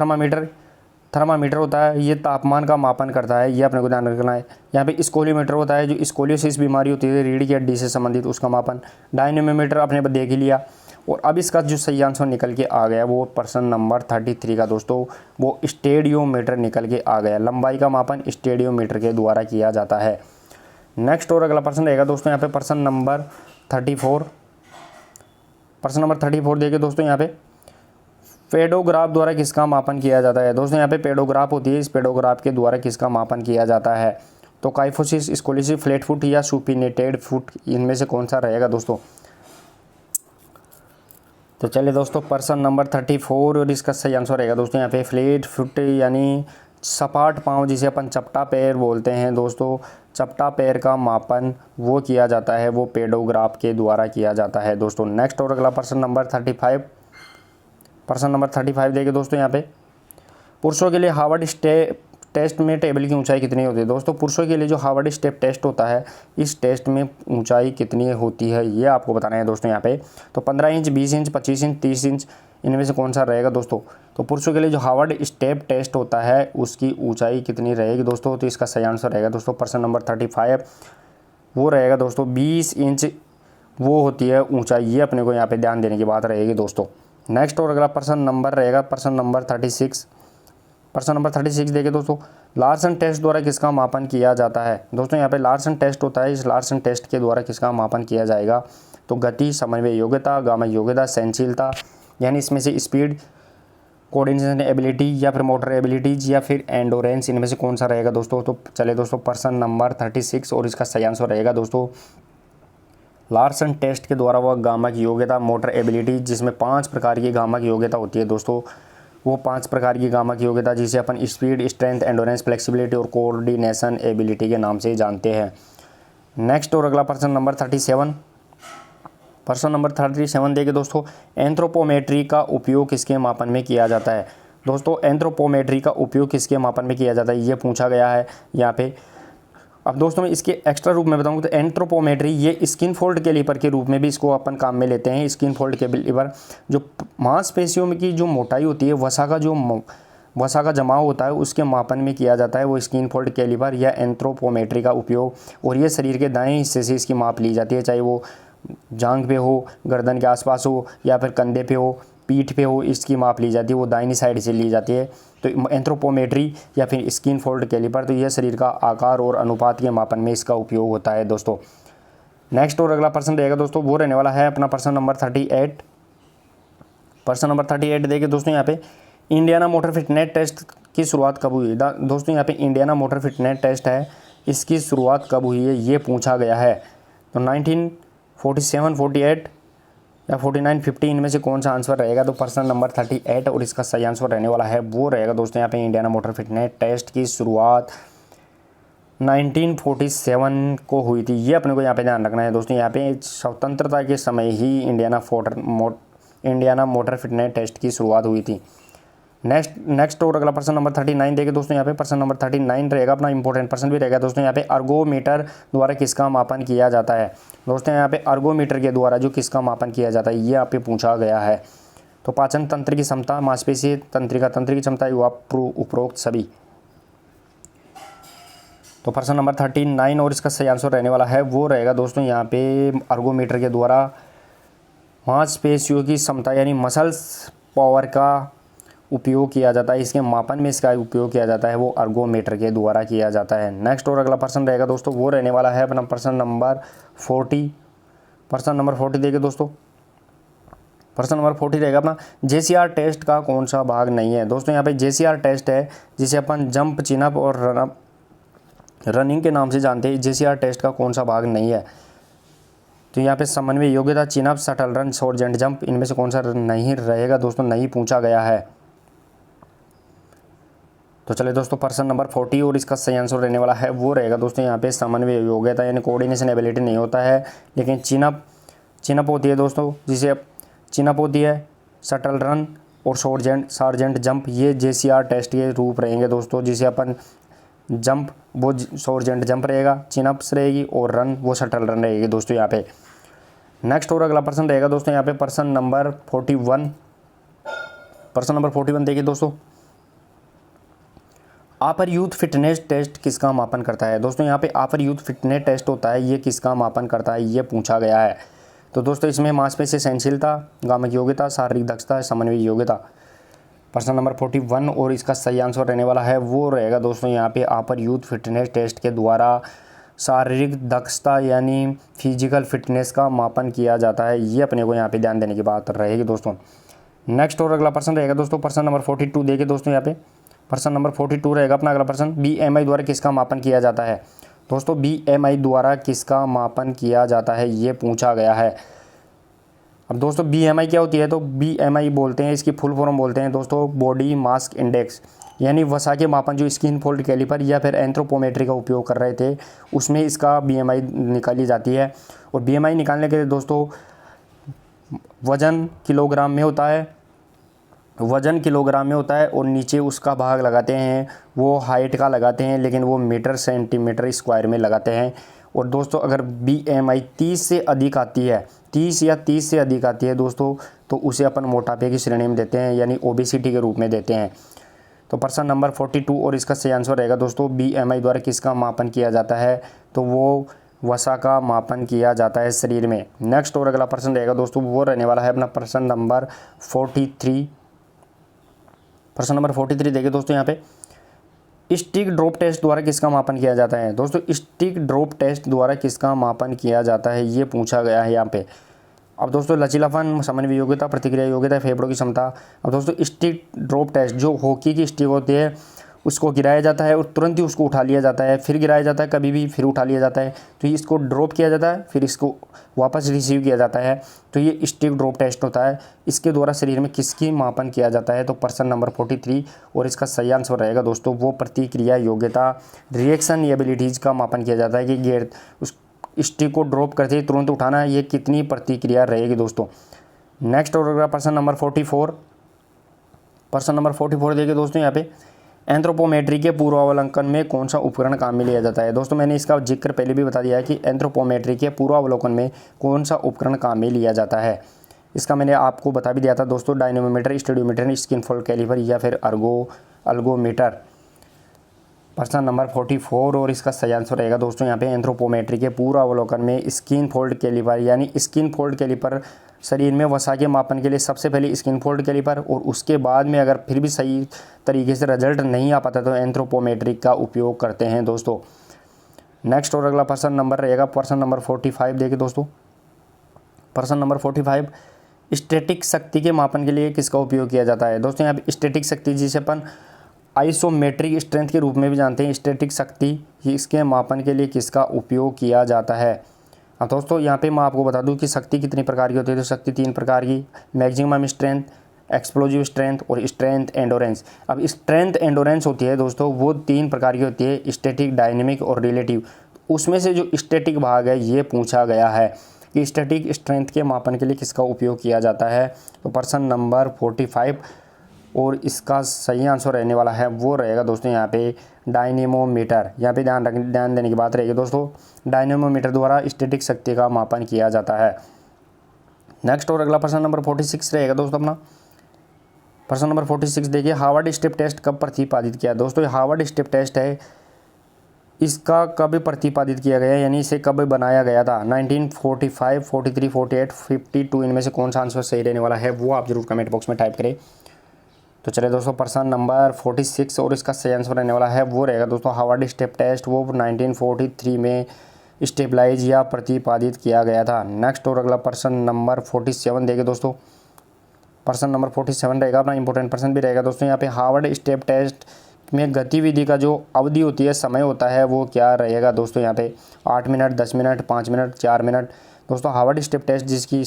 थर्मामीटर होता है, ये तापमान का मापन करता है, ये अपने को ध्यान रखना है। यहाँ पे स्कोलियोमीटर होता है, जो स्कोलियोसिस बीमारी होती है रीढ़ की हड्डी से संबंधित, उसका मापन। डायनेमोमीटर अपने देख ही लिया। और अब इसका जो सही आंसर निकल के आ गया वो प्रश्न नंबर 33 का दोस्तों, वो स्टेडियोमीटर निकल के आ गया। लंबाई का मापन स्टेडियोमीटर के द्वारा किया जाता है। नेक्स्ट और अगला प्रश्न रहेगा दोस्तों यहाँ पे प्रश्न नंबर 34। प्रश्न नंबर 34 देखिए दोस्तों, यहाँ पे पेडोग्राफ द्वारा किसका मापन किया जाता है? दोस्तों यहाँ पे पेडोग्राफ होती है, इस पेडोग्राफ के द्वारा किसका मापन किया जाता है? तो काइफोसिस, स्कोलिसिस, फ्लैट फुट या सुपिनेटेड फुट, इनमें से कौन सा रहेगा दोस्तों। तो चलिए दोस्तों पर्सन नंबर 34 और इसका सही आंसर रहेगा दोस्तों यहाँ पे फ्लैट फुट यानी सपाट पाँव, जिसे अपन चपटा पैर बोलते हैं दोस्तों। चपटा पैर का मापन वो किया जाता है, वो पेडोग्राफ के द्वारा किया जाता है दोस्तों। नेक्स्ट और अगला पर्सन नंबर 35, पर्सन नंबर 35 देखिए दोस्तों यहाँ पे, पुरुषों के लिए हार्वर्ड टेस्ट में टेबल की ऊंचाई कितनी होती है दोस्तों। पुरुषों के लिए जो हार्वर्ड स्टेप टेस्ट होता है, इस टेस्ट में ऊंचाई कितनी होती है ये आपको बताना है दोस्तों यहाँ पे। तो 15 इंच, 20 इंच, 25 इंच, 30 इंच, इनमें से कौन सा रहेगा दोस्तों। तो पुरुषों के लिए जो हार्वर्ड स्टेप टेस्ट होता है उसकी ऊंचाई कितनी रहेगी दोस्तों। तो इसका सही आंसर रहेगा दोस्तों पर्सन नंबर 35, वो रहेगा दोस्तों 20 इंच वो होती है ऊंचाई। ये अपने को यहाँ पे ध्यान देने की बात रहेगी दोस्तों। नेक्स्ट और अगला पर्सन नंबर रहेगा पर्सन नंबर 36, पर्सन नंबर 36 देखिए दोस्तों, लार्सन टेस्ट द्वारा किसका मापन किया जाता है दोस्तों। यहाँ पे लार्सन टेस्ट होता है, इस लार्सन टेस्ट के द्वारा किसका मापन किया जाएगा। तो गति, समन्वय योग्यता, गामक योग्यता, सहनशीलता, यानी इसमें से स्पीड, कोऑर्डिनेशन एबिलिटी या फिर मोटर एबिलिटीज या फिर एंडोरेंस, इनमें से कौन सा रहेगा दोस्तों। तो चले दोस्तों पर्सन नंबर 36 और इसका सही आंसर रहेगा दोस्तों लार्सन टेस्ट के द्वारा वह गामक योग्यता, मोटर एबिलिटी, जिसमें 5 प्रकार की गामक योग्यता होती है दोस्तों। वो 5 प्रकार की गामक योग्यता जिसे अपन स्पीड, स्ट्रेंथ, एंडोरेंस, फ्लेक्सिबिलिटी और कोऑर्डिनेशन एबिलिटी के नाम से जानते हैं। नेक्स्ट और अगला पर्सन नंबर 37, पर्सन नंबर 37 देखिए दोस्तों, एंथ्रोपोमेट्री का उपयोग किसके मापन में किया जाता है दोस्तों। एंथ्रोपोमेट्री का उपयोग किसके मापन में किया जाता है ये पूछा गया है यहाँ पे। अब दोस्तों मैं इसके एक्स्ट्रा रूप में बताऊंगा तो एंथ्रोपोमेट्री ये स्किन फोल्ड कैलिपर के रूप में भी इसको अपन काम में लेते हैं। स्किन फोल्ड कैलिपर जो मांसपेशियों में की जो मोटाई होती है, वसा का जमाव होता है, उसके मापन में किया जाता है वो स्किन फोल्ड कैलिपर या एंथ्रोपोमेट्री का उपयोग। और ये शरीर के दाएं हिस्से से इसकी माप ली जाती है, चाहे वो जांघ पे हो, गर्दन के आसपास हो या फिर कंधे पे हो, पीठ पे हो, इसकी माप ली जाती है, वो दाहिनी साइड से ली जाती है। तो एंथ्रोपोमेट्री या फिर स्किन फोल्ड कैलिपर, तो यह शरीर का आकार और अनुपात के मापन में इसका उपयोग होता है दोस्तों। नेक्स्ट और अगला पर्सन रहेगा दोस्तों, वो रहने वाला है अपना पर्सन नंबर 38, पर्सन नंबर 38 देखिए दोस्तों यहाँ पे, इंडियाना मोटर फिटनेस टेस्ट की शुरुआत कब हुई दोस्तों। यहाँ पे इंडियाना मोटर फिटनेस टेस्ट है, इसकी शुरुआत कब हुई है ये पूछा गया है। तो 1947, 48 या 49, 50, इनमें से कौन सा आंसर रहेगा। तो पर्सन नंबर 38 और इसका सही आंसर रहने वाला है वो रहेगा दोस्तों यहाँ पे इंडियाना मोटर फिटनेस टेस्ट की शुरुआत 1947 को हुई थी। ये अपने को यहाँ पे ध्यान रखना है दोस्तों। यहाँ पे स्वतंत्रता के समय ही इंडियाना मोटर फिटनेस टेस्ट की शुरुआत हुई थी। नेक्स्ट और अगला पर्सन नंबर 39 देखिए दोस्तों यहाँ पे, पर्सन नंबर 39 रहेगा अपना इंपॉर्टेंट पर्सन भी रहेगा दोस्तों यहाँ पे, अर्गोमीटर द्वारा किसका मापन किया जाता है दोस्तों। यहाँ पे अर्गोमीटर के द्वारा जो किसका मापन किया जाता है ये आप पे पूछा गया है। तो पाचन तंत्र की क्षमता, मांसपेशी तंत्रिका तंत्र की क्षमता, उपरोक्त सभी। तो पर्सन नंबर 39 और इसका सही आंसर रहने वाला है वो रहेगा दोस्तों यहाँ पे अर्गोमीटर के द्वारा मांसपेशियों की क्षमता यानी मसल्स पावर का उपयोग किया जाता है। इसके मापन में इसका उपयोग किया जाता है वो अर्गोमीटर के द्वारा किया जाता है। नेक्स्ट और अगला पर्सन रहेगा दोस्तों, वो रहने वाला है अपना पर्सन नंबर 40, पर्सन नंबर 40 देखिए दोस्तों, पर्सन नंबर 40 रहेगा अपना JCR टेस्ट का कौन सा भाग नहीं है दोस्तों। यहाँ पे JCR टेस्ट है जिसे अपन जंप, चिनअप और रनिंग के नाम से जानते हैं। JCR टेस्ट का कौन सा भाग नहीं है। तो यहाँ पे समन्वय योग्यता, chin-up, shuttle run, short jump, इनमें से कौन सा नहीं रहेगा दोस्तों, नहीं पूछा गया है। तो चले दोस्तों पर्सन नंबर 40 और इसका सही आंसर रहने वाला है वो रहेगा दोस्तों यहाँ पे समन्वय योग्यता यानी कोऑर्डिनेशन एबिलिटी नहीं होता है, लेकिन चिनअप होती है दोस्तों, जिसे चिनअप होती है, शटल रन और शॉर्ट जंप, ये JCR टेस्ट के रूप रहेंगे दोस्तों। जिसे अपन जंप वो शॉर्ट जंप रहेगा, चिनअप्स रहेगी और रन वो शटल रन रहेगी दोस्तों यहाँ पे। नेक्स्ट और अगला पर्सन रहेगा दोस्तों यहाँ पे पर्सन नंबर 41, पर्सन नंबर 41 देखिए दोस्तों, अपर यूथ फिटनेस टेस्ट किसका मापन करता है दोस्तों। यहाँ पे अपर यूथ फिटनेस टेस्ट होता है, ये किसका मापन करता है ये पूछा गया है। तो दोस्तों इसमें मांसपेशी सहनशीलता, गामक योग्यता, शारीरिक दक्षता, समन्वय योग्यता, पर्सन नंबर 41 और इसका सही आंसर रहने वाला है वो रहेगा दोस्तों यहाँ पे अपर यूथ फिटनेस टेस्ट के द्वारा शारीरिक दक्षता यानी फिजिकल फिटनेस का मापन किया जाता है। ये अपने को यहाँ पे ध्यान देने की बात रहेगी दोस्तों। नेक्स्ट और अगला पर्सन रहेगा दोस्तों पर्सन नंबर 42 देखिए दोस्तों यहाँ पे, पर्सन नंबर 42 रहेगा अपना अगला पर्सन, BMI द्वारा किसका मापन किया जाता है। दोस्तों BMI द्वारा किसका मापन किया जाता है, ये पूछा गया है। अब दोस्तों BMI क्या होती है, तो BMI बोलते हैं, इसकी फुल फॉर्म बोलते हैं दोस्तों बॉडी मास इंडेक्स, यानी वसा के मापन जो स्किन फोल्ड कैलिपर या फिर एंथ्रोपोमेट्री का उपयोग कर रहे थे उसमें इसका BMI निकाली जाती है। और BMI निकालने के लिए दोस्तों वज़न किलोग्राम में होता है, वज़न किलोग्राम में होता है और नीचे उसका भाग लगाते हैं वो हाइट का लगाते हैं, लेकिन वो मीटर सेंटीमीटर स्क्वायर में लगाते हैं। और दोस्तों अगर BMI 30 से अधिक आती है, 30 या 30 से अधिक आती है दोस्तों, तो उसे अपन मोटापे की श्रेणी में देते हैं, यानी ओबेसिटी के रूप में देते हैं। तो प्रश्न नंबर 42 और इसका सही आंसर रहेगा दोस्तों BMI द्वारा किसका मापन किया जाता है, तो वो वसा का मापन किया जाता है शरीर में। नेक्स्ट और अगला प्रश्न रहेगा दोस्तों वो रहने वाला है अपना प्रश्न नंबर 43। प्रश्न नंबर 43 देखिए दोस्तों, यहाँ पे स्टिक ड्रॉप टेस्ट द्वारा किसका मापन किया जाता है। दोस्तों स्टिक ड्रॉप टेस्ट द्वारा किसका मापन किया जाता है, ये पूछा गया है यहाँ पे। अब दोस्तों लचीलापन, समन्वय योग्यता, प्रतिक्रिया योग्यता, फेफड़ों की क्षमता। अब दोस्तों स्टिक ड्रॉप टेस्ट जो हॉकी की स्टिक होती है उसको गिराया जाता है और तुरंत ही उसको उठा लिया जाता है, फिर गिराया जाता है कभी भी, फिर उठा लिया जाता है, तो ये इसको ड्रॉप किया जाता है, फिर इसको वापस रिसीव किया जाता है, तो ये स्टिक ड्रॉप टेस्ट होता है। इसके द्वारा शरीर में किसकी मापन किया जाता है, तो प्रश्न नंबर 43 और इसका सही आंसर रहेगा दोस्तों वो प्रतिक्रिया योग्यता, रिएक्शन एबिलिटीज़ का मापन किया जाता है कि गेंद उस स्टिक को ड्रॉप करते ही तुरंत उठाना है, ये कितनी प्रतिक्रिया रहेगी दोस्तों। नेक्स्ट और अगला प्रश्न नंबर 44। प्रश्न नंबर 44 देखिए दोस्तों, यहाँ पे एंथ्रोपोमेट्री के पूर्वावलोकन में कौन सा उपकरण काम में लिया जाता है। दोस्तों मैंने इसका जिक्र पहले भी बता दिया है कि एंथ्रोपोमेट्री के पूर्वावलोकन में कौन सा उपकरण काम में लिया जाता है। इसका मैंने आपको बता भी दिया था दोस्तों, dynamometer, stadiometer, skin fold caliper या फिर अल्गोमीटर। प्रश्न नंबर 44 और इसका सही आंसर रहेगा दोस्तों यहाँ पे एंथ्रोपोमेट्री के पूर्वावलोकन में स्किन फोल्ड कैलिपर, यानी स्किन फोल्ड कैलिपर शरीर में वसा के मापन के लिए सबसे पहले स्किन फोल्ड कैलिपर, और उसके बाद में अगर फिर भी सही तरीके से रिजल्ट नहीं आ पाता तो एंथ्रोपोमेट्रिक का उपयोग करते हैं दोस्तों। नेक्स्ट और अगला प्रश्न नंबर रहेगा प्रश्न नंबर 45 देखिए दोस्तों। प्रश्न नंबर 45 स्टैटिक शक्ति के मापन के लिए किसका उपयोग किया जाता है। दोस्तों यहाँ पे स्टैटिक शक्ति जिसे अपन आइसोमेट्रिक स्ट्रेंथ के रूप में भी जानते हैं, स्टैटिक शक्ति, इसके मापन के लिए किसका उपयोग किया जाता है। अब दोस्तों यहाँ पे मैं आपको बता दूं कि शक्ति कितनी प्रकार की होती है, तो शक्ति 3 प्रकार की, मैक्सिमम स्ट्रेंथ, एक्सप्लोजिव स्ट्रेंथ और स्ट्रेंथ एंडोरेंस। अब स्ट्रेंथ एंडोरेंस होती है दोस्तों वो 3 प्रकार की होती है, स्टैटिक, डायनेमिक और रिलेटिव। उसमें से जो स्टैटिक भाग है ये पूछा गया है कि स्टैटिक स्ट्रेंथ के मापन के लिए किसका उपयोग किया जाता है, तो प्रश्न नंबर 45 और इसका सही आंसर रहने वाला है वो रहेगा दोस्तों यहाँ पे डायनेमोमीटर। यहाँ पे ध्यान देने की बात रहेगी दोस्तों, डायनेमोमीटर द्वारा स्टैटिक शक्ति का मापन किया जाता है। नेक्स्ट और अगला प्रश्न नंबर 46 रहेगा दोस्तों अपना। प्रश्न नंबर 46 देखिए, हार्वर्ड स्टेप टेस्ट कब प्रतिपादित किया। दोस्तों हार्वर्ड स्टेप टेस्ट है, इसका कब प्रतिपादित किया गया, यानी इसे कब बनाया गया था। 1945, 43, 48, 52 इनमें से कौन सा आंसर सही रहने वाला है वो आप जरूर कमेंट बॉक्स में टाइप करें। तो चलिए दोस्तों प्रश्न नंबर 46 और इसका सही आंसर रहने वाला है वो रहेगा दोस्तों हार्वर्ड स्टेप टेस्ट, वो 1943 में स्टेबलाइज या प्रतिपादित किया गया था। नेक्स्ट और अगला प्रश्न नंबर 47 देखिए दोस्तों। प्रश्न नंबर 47 रहेगा अपना इंपॉर्टेंट प्रश्न भी रहेगा दोस्तों। यहाँ पे हार्वर्ड स्टेप टेस्ट में गतिविधि का जो अवधि होती है, समय होता है, वो क्या रहेगा दोस्तों। यहाँ पे 8 मिनट, 10 मिनट, 5 मिनट, 4 मिनट। दोस्तों हार्वर्ड स्टेप टेस्ट जिसकी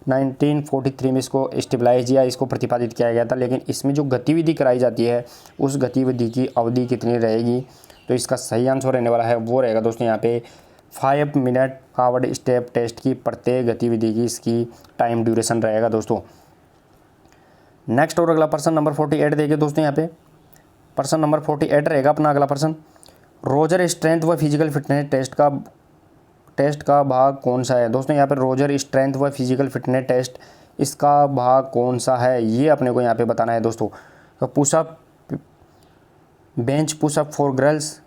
1943 में इसको स्टेबलाइज या इसको प्रतिपादित किया गया था, लेकिन इसमें जो गतिविधि कराई जाती है उस गतिविधि की अवधि कितनी रहेगी, तो इसका सही आंसर रहने वाला है वो रहेगा दोस्तों यहाँ पे 5 मिनट। हार्वर्ड स्टेप टेस्ट की प्रत्येक गतिविधि की इसकी टाइम ड्यूरेशन रहेगा दोस्तों। नेक्स्ट और अगला प्रश्न नंबर 48 देखिए दोस्तों। यहाँ पे प्रश्न नंबर 48 रहेगा अपना अगला प्रश्न, रोजर स्ट्रेंथ व फिजिकल फिटनेस टेस्ट का भाग कौन सा है। दोस्तों यहाँ पे रोजर स्ट्रेंथ व फिजिकल फिटनेस टेस्ट इसका भाग कौन सा है ये अपने को यहाँ पे बताना है दोस्तों। तो pushup, bench pushup for girls,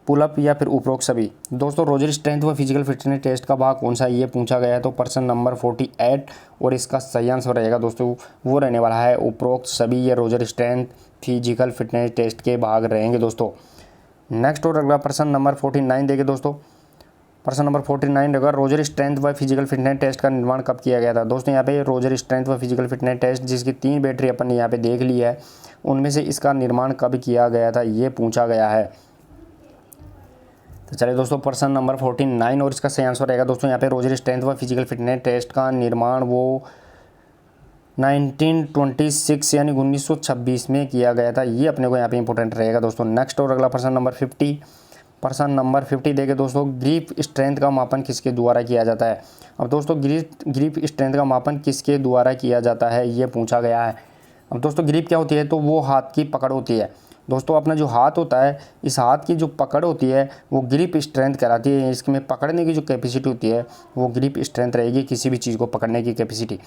pullup या फिर उपरोक्त सभी। दोस्तों रोजर स्ट्रेंथ व फिजिकल फिटनेस टेस्ट का भाग कौन सा है ये पूछा गया है, तो प्रश्न नंबर 48 और इसका सही आंसर रहेगा दोस्तों वो रहने वाला है उपरोक्त सभी। ये Roger strength physical fitness test के भाग रहेंगे दोस्तों। नेक्स्ट और अगला प्रश्न नंबर 49 देखिए दोस्तों। प्रश्न नंबर 49 रहेगा, रोजर स्ट्रेंथ व फिजिकल फिटनेस टेस्ट का निर्माण कब किया गया था। दोस्तों यहाँ पे रोजर स्ट्रेंथ व फिजिकल फिटनेस टेस्ट जिसकी 3 बैटरी अपन ने यहाँ पे देख ली है, उनमें से इसका निर्माण कब किया गया था ये पूछा गया है। तो चलिए दोस्तों प्रश्न नंबर 49 और इसका सही आंसर रहेगा दोस्तों यहाँ पे रोजर स्ट्रेंथ व फिजिकल फिटनेस टेस्ट का निर्माण वो 1926 यानी 1926 में किया गया था। ये अपने को यहाँ पे इंपॉर्टेंट रहेगा दोस्तों। नेक्स्ट और अगला प्रश्न नंबर 50। प्रश्न नंबर 50 देखे दोस्तों, ग्रिप स्ट्रेंथ का मापन किसके द्वारा किया जाता है। अब दोस्तों ग्रिप स्ट्रेंथ का मापन किसके द्वारा किया जाता है, ये पूछा गया है। अब दोस्तों ग्रिप क्या होती है, तो वो हाथ की पकड़ होती है दोस्तों। अपना जो हाथ होता है, इस हाथ की जो पकड़ होती है वो ग्रिप स्ट्रेंथ कहलाती है। इसमें पकड़ने की जो कैपेसिटी होती है वो ग्रिप स्ट्रेंथ रहेगी, किसी भी चीज़ को पकड़ने की कैपेसिटी।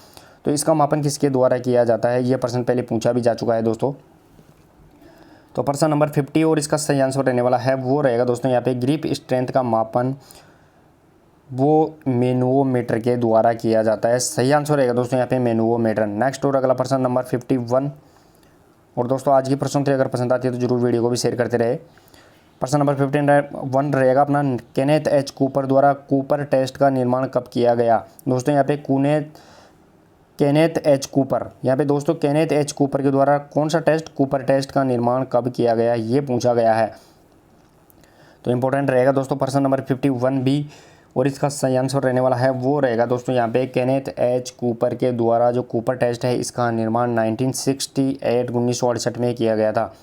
तो इसका मापन किसके द्वारा किया जाता है, ये प्रश्न पहले पूछा भी जा चुका है दोस्तों। तो प्रश्न नंबर 50 और इसका सही आंसर रहने वाला है वो रहेगा दोस्तों यहाँ पे ग्रिप स्ट्रेंथ का मापन वो मैनोमीटर के द्वारा किया जाता है। सही आंसर रहेगा दोस्तों यहाँ पे मैनोमीटर। नेक्स्ट और अगला प्रश्न नंबर 51। और दोस्तों आज की प्रश्न अगर पसंद आती है तो जरूर वीडियो को भी शेयर करते रहे। प्रश्न नंबर 51 रहेगा अपना, केनेथ एच कूपर द्वारा कूपर टेस्ट का निर्माण कब किया गया। दोस्तों यहाँ पे केनेथ एच कूपर, यहाँ पे दोस्तों केनेथ एच कूपर के द्वारा कौन सा टेस्ट, कूपर टेस्ट का निर्माण कब किया गया, ये पूछा गया है। तो इंपॉर्टेंट रहेगा दोस्तों प्रश्न नंबर 51 भी। और इसका सही आंसर रहने वाला है वो रहेगा दोस्तों यहाँ पे केनेथ एच कूपर के द्वारा जो कूपर टेस्ट है इसका निर्माण 1968 में किया गया था।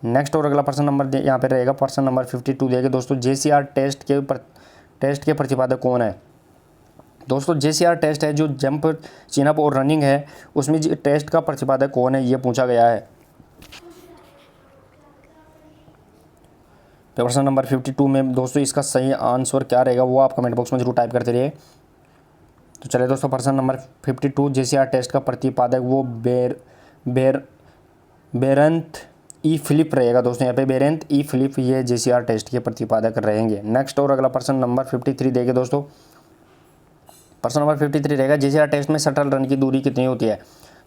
नेक्स्ट और अगला प्रश्न नंबर यहाँ पे रहेगा प्रश्न नंबर 52 देखे दोस्तों, JCR टेस्ट के प्रतिपादक कौन है। दोस्तों JCR टेस्ट है जो जंप, चिनअप और रनिंग है, उसमें टेस्ट का प्रतिपादक कौन है, ये पूछा गया है। प्रश्न नंबर 52 में दोस्तों इसका सही आंसर क्या रहेगा वो आप कमेंट बॉक्स में जरूर टाइप करते रहिए। तो चलिए दोस्तों प्रश्न नंबर 52 JCR टेस्ट का प्रतिपादक वो बेरेंथ ई फिलिप रहेगा दोस्तों। यहाँ पे बेरेंथ ई फिलिप ये JCR टेस्ट के प्रतिपादक रहेंगे। नेक्स्ट और अगला प्रश्न नंबर 53 देखे दोस्तों। प्रश्न नंबर 53 रहेगा, JCR टेस्ट में शटल रन की दूरी कितनी होती है।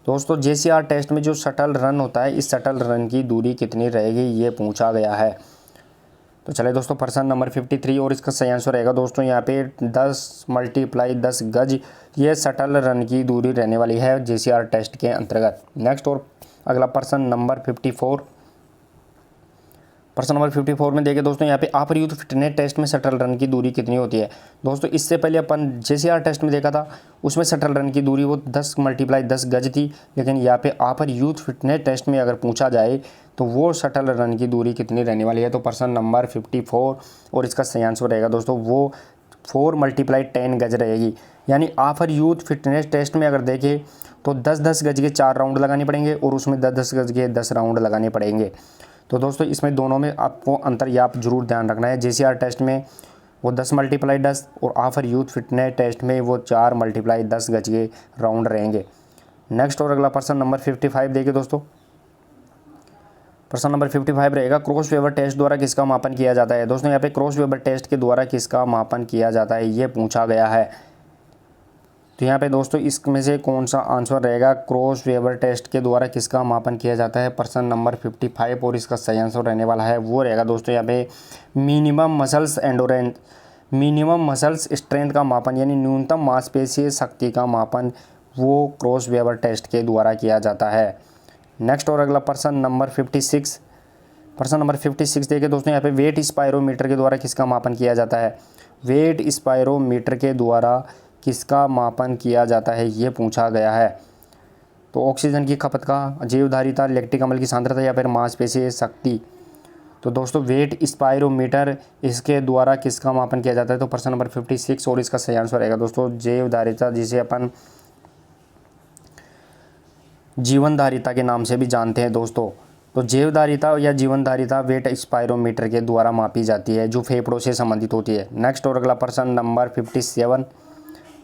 दोस्तों JCR टेस्ट में जो शटल रन होता है, इस शटल रन की दूरी कितनी रहेगी, ये पूछा गया है। तो चलिए दोस्तों प्रश्न नंबर 53 और इसका सही आंसर रहेगा दोस्तों यहाँ पे 10 × 10 गज ये शटल रन की दूरी रहने वाली है JCR टेस्ट के अंतर्गत। नेक्स्ट और अगला प्रश्न नंबर 54। प्रश्न नंबर 54 में देखिए दोस्तों यहाँ पे अपर यूथ फिटनेस टेस्ट में शटल रन की दूरी कितनी होती है। दोस्तों इससे पहले अपन JCR टेस्ट में देखा था, उसमें शटल रन की दूरी वो 10 × 10 गज थी। लेकिन यहाँ पे अपर यूथ फिटनेस टेस्ट में अगर पूछा जाए तो वो शटल रन की दूरी कितनी रहने वाली है। तो प्रश्न नंबर 54 और इसका सही आंसर रहेगा दोस्तों वो 4 × 10 गज रहेगी। यानी अपर यूथ फिटनेस टेस्ट में अगर देखें तो 10-10 गज के 4 राउंड लगाने पड़ेंगे और उसमें 10-10 गज के 10 राउंड लगाने पड़ेंगे। तो दोस्तों इसमें दोनों में आपको अंतर या आप जरूर ध्यान रखना है। JCR टेस्ट में वो 10 × 10 और अपर यूथ फिटनेस टेस्ट में वो 4 × 10 गज के राउंड रहेंगे। नेक्स्ट और अगला प्रश्न नंबर 55 देखिए दोस्तों। प्रश्न नंबर 55 रहेगा, क्रॉस वेबर टेस्ट द्वारा किसका मापन किया जाता है। दोस्तों यहाँ पे क्रॉस वेबर टेस्ट के द्वारा किसका मापन किया जाता है, ये पूछा गया है। तो यहाँ पे दोस्तों इसमें से कौन सा आंसर रहेगा, क्रॉस वेबर टेस्ट के द्वारा किसका मापन किया जाता है। प्रश्न नंबर 55 और इसका सही आंसर रहने वाला है वो रहेगा दोस्तों यहाँ पे मिनिमम मसल्स स्ट्रेंथ का मापन यानी न्यूनतम मांसपेशीय शक्ति का मापन वो क्रॉस वेबर टेस्ट के द्वारा किया जाता है। नेक्स्ट और अगला प्रश्न नंबर 56। प्रश्न नंबर 56 देखिए दोस्तों यहाँ पे वेट स्पायरोमीटर के द्वारा किसका मापन किया जाता है। वेट स्पायरोमीटर के द्वारा किसका मापन किया जाता है, ये पूछा गया है। तो ऑक्सीजन की खपत का, जीवधारिता, लैक्टिक अम्ल की सांद्रता या फिर मांसपेशीय शक्ति। तो दोस्तों वेट स्पायरोमीटर इसके द्वारा किसका मापन किया जाता है। तो प्रश्न नंबर 56 और इसका सही आंसर रहेगा दोस्तों जीवधारिता, जिसे अपन जीवनधारिता के नाम से भी जानते हैं दोस्तों। तो जीवधारिता या जीवनधारिता वेट स्पायरोमीटर के द्वारा मापी जाती है जो फेफड़ों से संबंधित होती है। नेक्स्ट और अगला प्रश्न नंबर 57।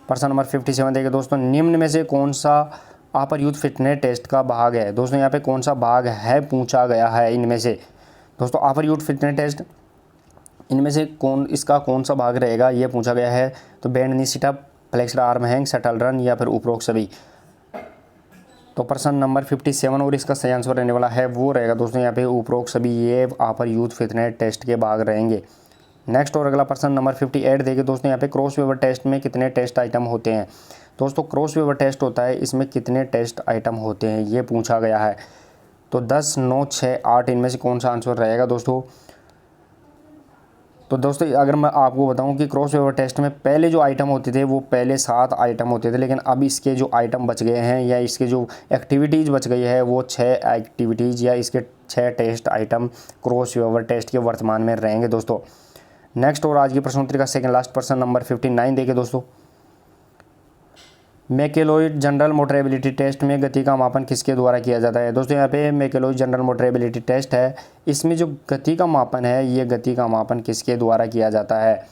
प्रश्न नंबर 57 देखिए दोस्तों, निम्न में से कौन सा अपर यूथ फिटनेस टेस्ट का भाग है। दोस्तों यहाँ पे कौन सा भाग है पूछा गया है इनमें से। दोस्तों अपर यूथ फिटनेस टेस्ट इनमें से इसका कौन सा भाग रहेगा, ये पूछा गया है। तो bent knee sit up, flexed arm hang, shuttle run या फिर उपरोक्त सभी। तो प्रश्न नंबर 57 और इसका सही आंसर रहने वाला है वो रहेगा दोस्तों यहाँ पे उपरोक्त सभी, ये अपर यूथ फिटनेस टेस्ट के भाग रहेंगे। नेक्स्ट और अगला प्रश्न नंबर 58 देखिए दोस्तों यहाँ पे क्रॉस वेबर टेस्ट में कितने टेस्ट आइटम होते हैं। दोस्तों क्रॉस वेबर टेस्ट होता है, इसमें कितने टेस्ट आइटम होते हैं, ये पूछा गया है। तो 10, 9, 6, 8 इनमें से कौन सा आंसर रहेगा दोस्तों। तो दोस्तों अगर मैं आपको बताऊं कि क्रॉस ओवर टेस्ट में पहले जो आइटम होते थे वो पहले 7 आइटम होते थे, लेकिन अब इसके जो आइटम बच गए हैं या इसके जो एक्टिविटीज़ बच गई है वो 6 एक्टिविटीज़ या इसके 6 test item cross over test के वर्तमान में रहेंगे दोस्तों। नेक्स्ट और आज की प्रश्न उत्तरी का सेकंड लास्ट प्रश्न नंबर 59 देखिए दोस्तों। मैकेलॉयड जनरल मोटर एबिलिटी टेस्ट में गति का मापन किसके द्वारा किया जाता है? दोस्तों यहाँ पे मैकेलॉयड जनरल मोटर एबिलिटी टेस्ट है, इसमें जो गति का मापन है ये गति का मापन किसके द्वारा किया जाता है?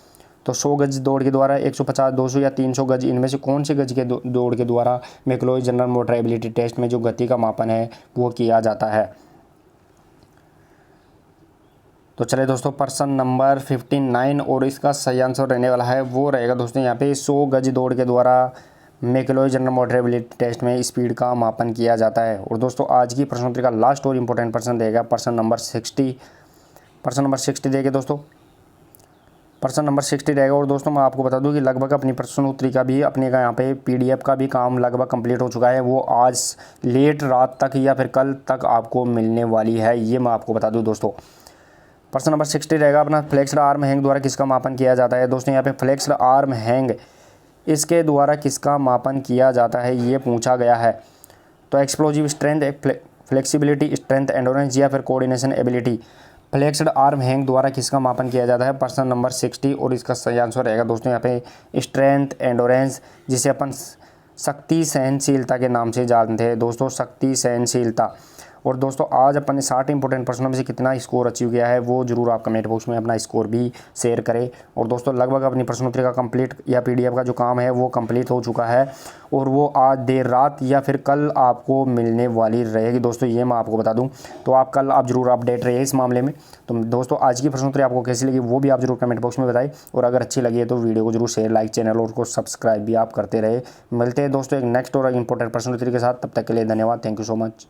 तो 100 गज दौड़ के द्वारा, 150, 200 या 300 गज, इनमें से कौन से गज के दौड़ के द्वारा मैकेलॉयड जनरल मोटर एबिलिटी टेस्ट में जो गति का मापन है वो किया जाता है? तो चलिए दोस्तों प्रश्न नंबर 59 और इसका सही आंसर रहने वाला है वो रहेगा दोस्तों यहाँ पे 100 गज दौड़ के द्वारा मैकेलॉयड जनरल मोटर एबिलिटी टेस्ट में स्पीड का मापन किया जाता है। और दोस्तों आज की प्रश्नोत्तरी का लास्ट और इम्पोर्टेंट प्रश्न रहेगा प्रश्न नंबर 60। प्रश्न नंबर 60 देखिए दोस्तों, प्रश्न नंबर 60 रहेगा। और दोस्तों मैं आपको बता दूं कि लगभग अपनी प्रश्नोत्तरी का भी अपने का यहाँ पे PDF का भी काम लगभग कंप्लीट हो चुका है, वो आज लेट रात तक या फिर कल तक आपको मिलने वाली है, ये मैं आपको बता दूँ दोस्तों। प्रश्न नंबर 60 रहेगा अपना फ्लेक्स्ड आर्म हैंग द्वारा किसका मापन किया जाता है? दोस्तों यहाँ पे फ्लेक्स्ड आर्म हैंग इसके द्वारा किसका मापन किया जाता है ये पूछा गया है। तो explosive strength, flexibility, strength, endurance या फिर coordination ability, flexed arm hang द्वारा किसका मापन किया जाता है? प्रश्न नंबर 60 और इसका सही आंसर रहेगा दोस्तों यहाँ पे स्ट्रेंथ, एंडोरेंस, जिसे अपन शक्ति सहनशीलता के नाम से जानते हैं दोस्तों, शक्ति सहनशीलता। और दोस्तों आज अपन ने 60 इंपॉर्टेंट प्रश्नों में से कितना स्कोर अचीव किया है वो जरूर आप कमेंट बॉक्स में अपना स्कोर भी शेयर करें। और दोस्तों लगभग अपनी प्रश्नोत्तरी का कंप्लीट या PDF का जो काम है वो कंप्लीट हो चुका है और वो आज देर रात या फिर कल आपको मिलने वाली रहेगी दोस्तों, ये मैं आपको बता दूं। तो आप कल आप जरूर अपडेट रहिए इस मामले में। तो दोस्तों आज की प्रश्नोत्तरी आपको कैसी लगी वो भी आप जरूर कमेंट बॉक्स में बताएं, और अगर अच्छी लगी है तो वीडियो को जरूर शेयर, लाइक, चैनल और को सब्सक्राइब भी आप करते रहे। मिलते हैं दोस्तों एक नेक्स्ट और इंपॉर्टेंट प्रश्नोत्तरी के साथ, तब तक के लिए धन्यवाद। Thank you so much.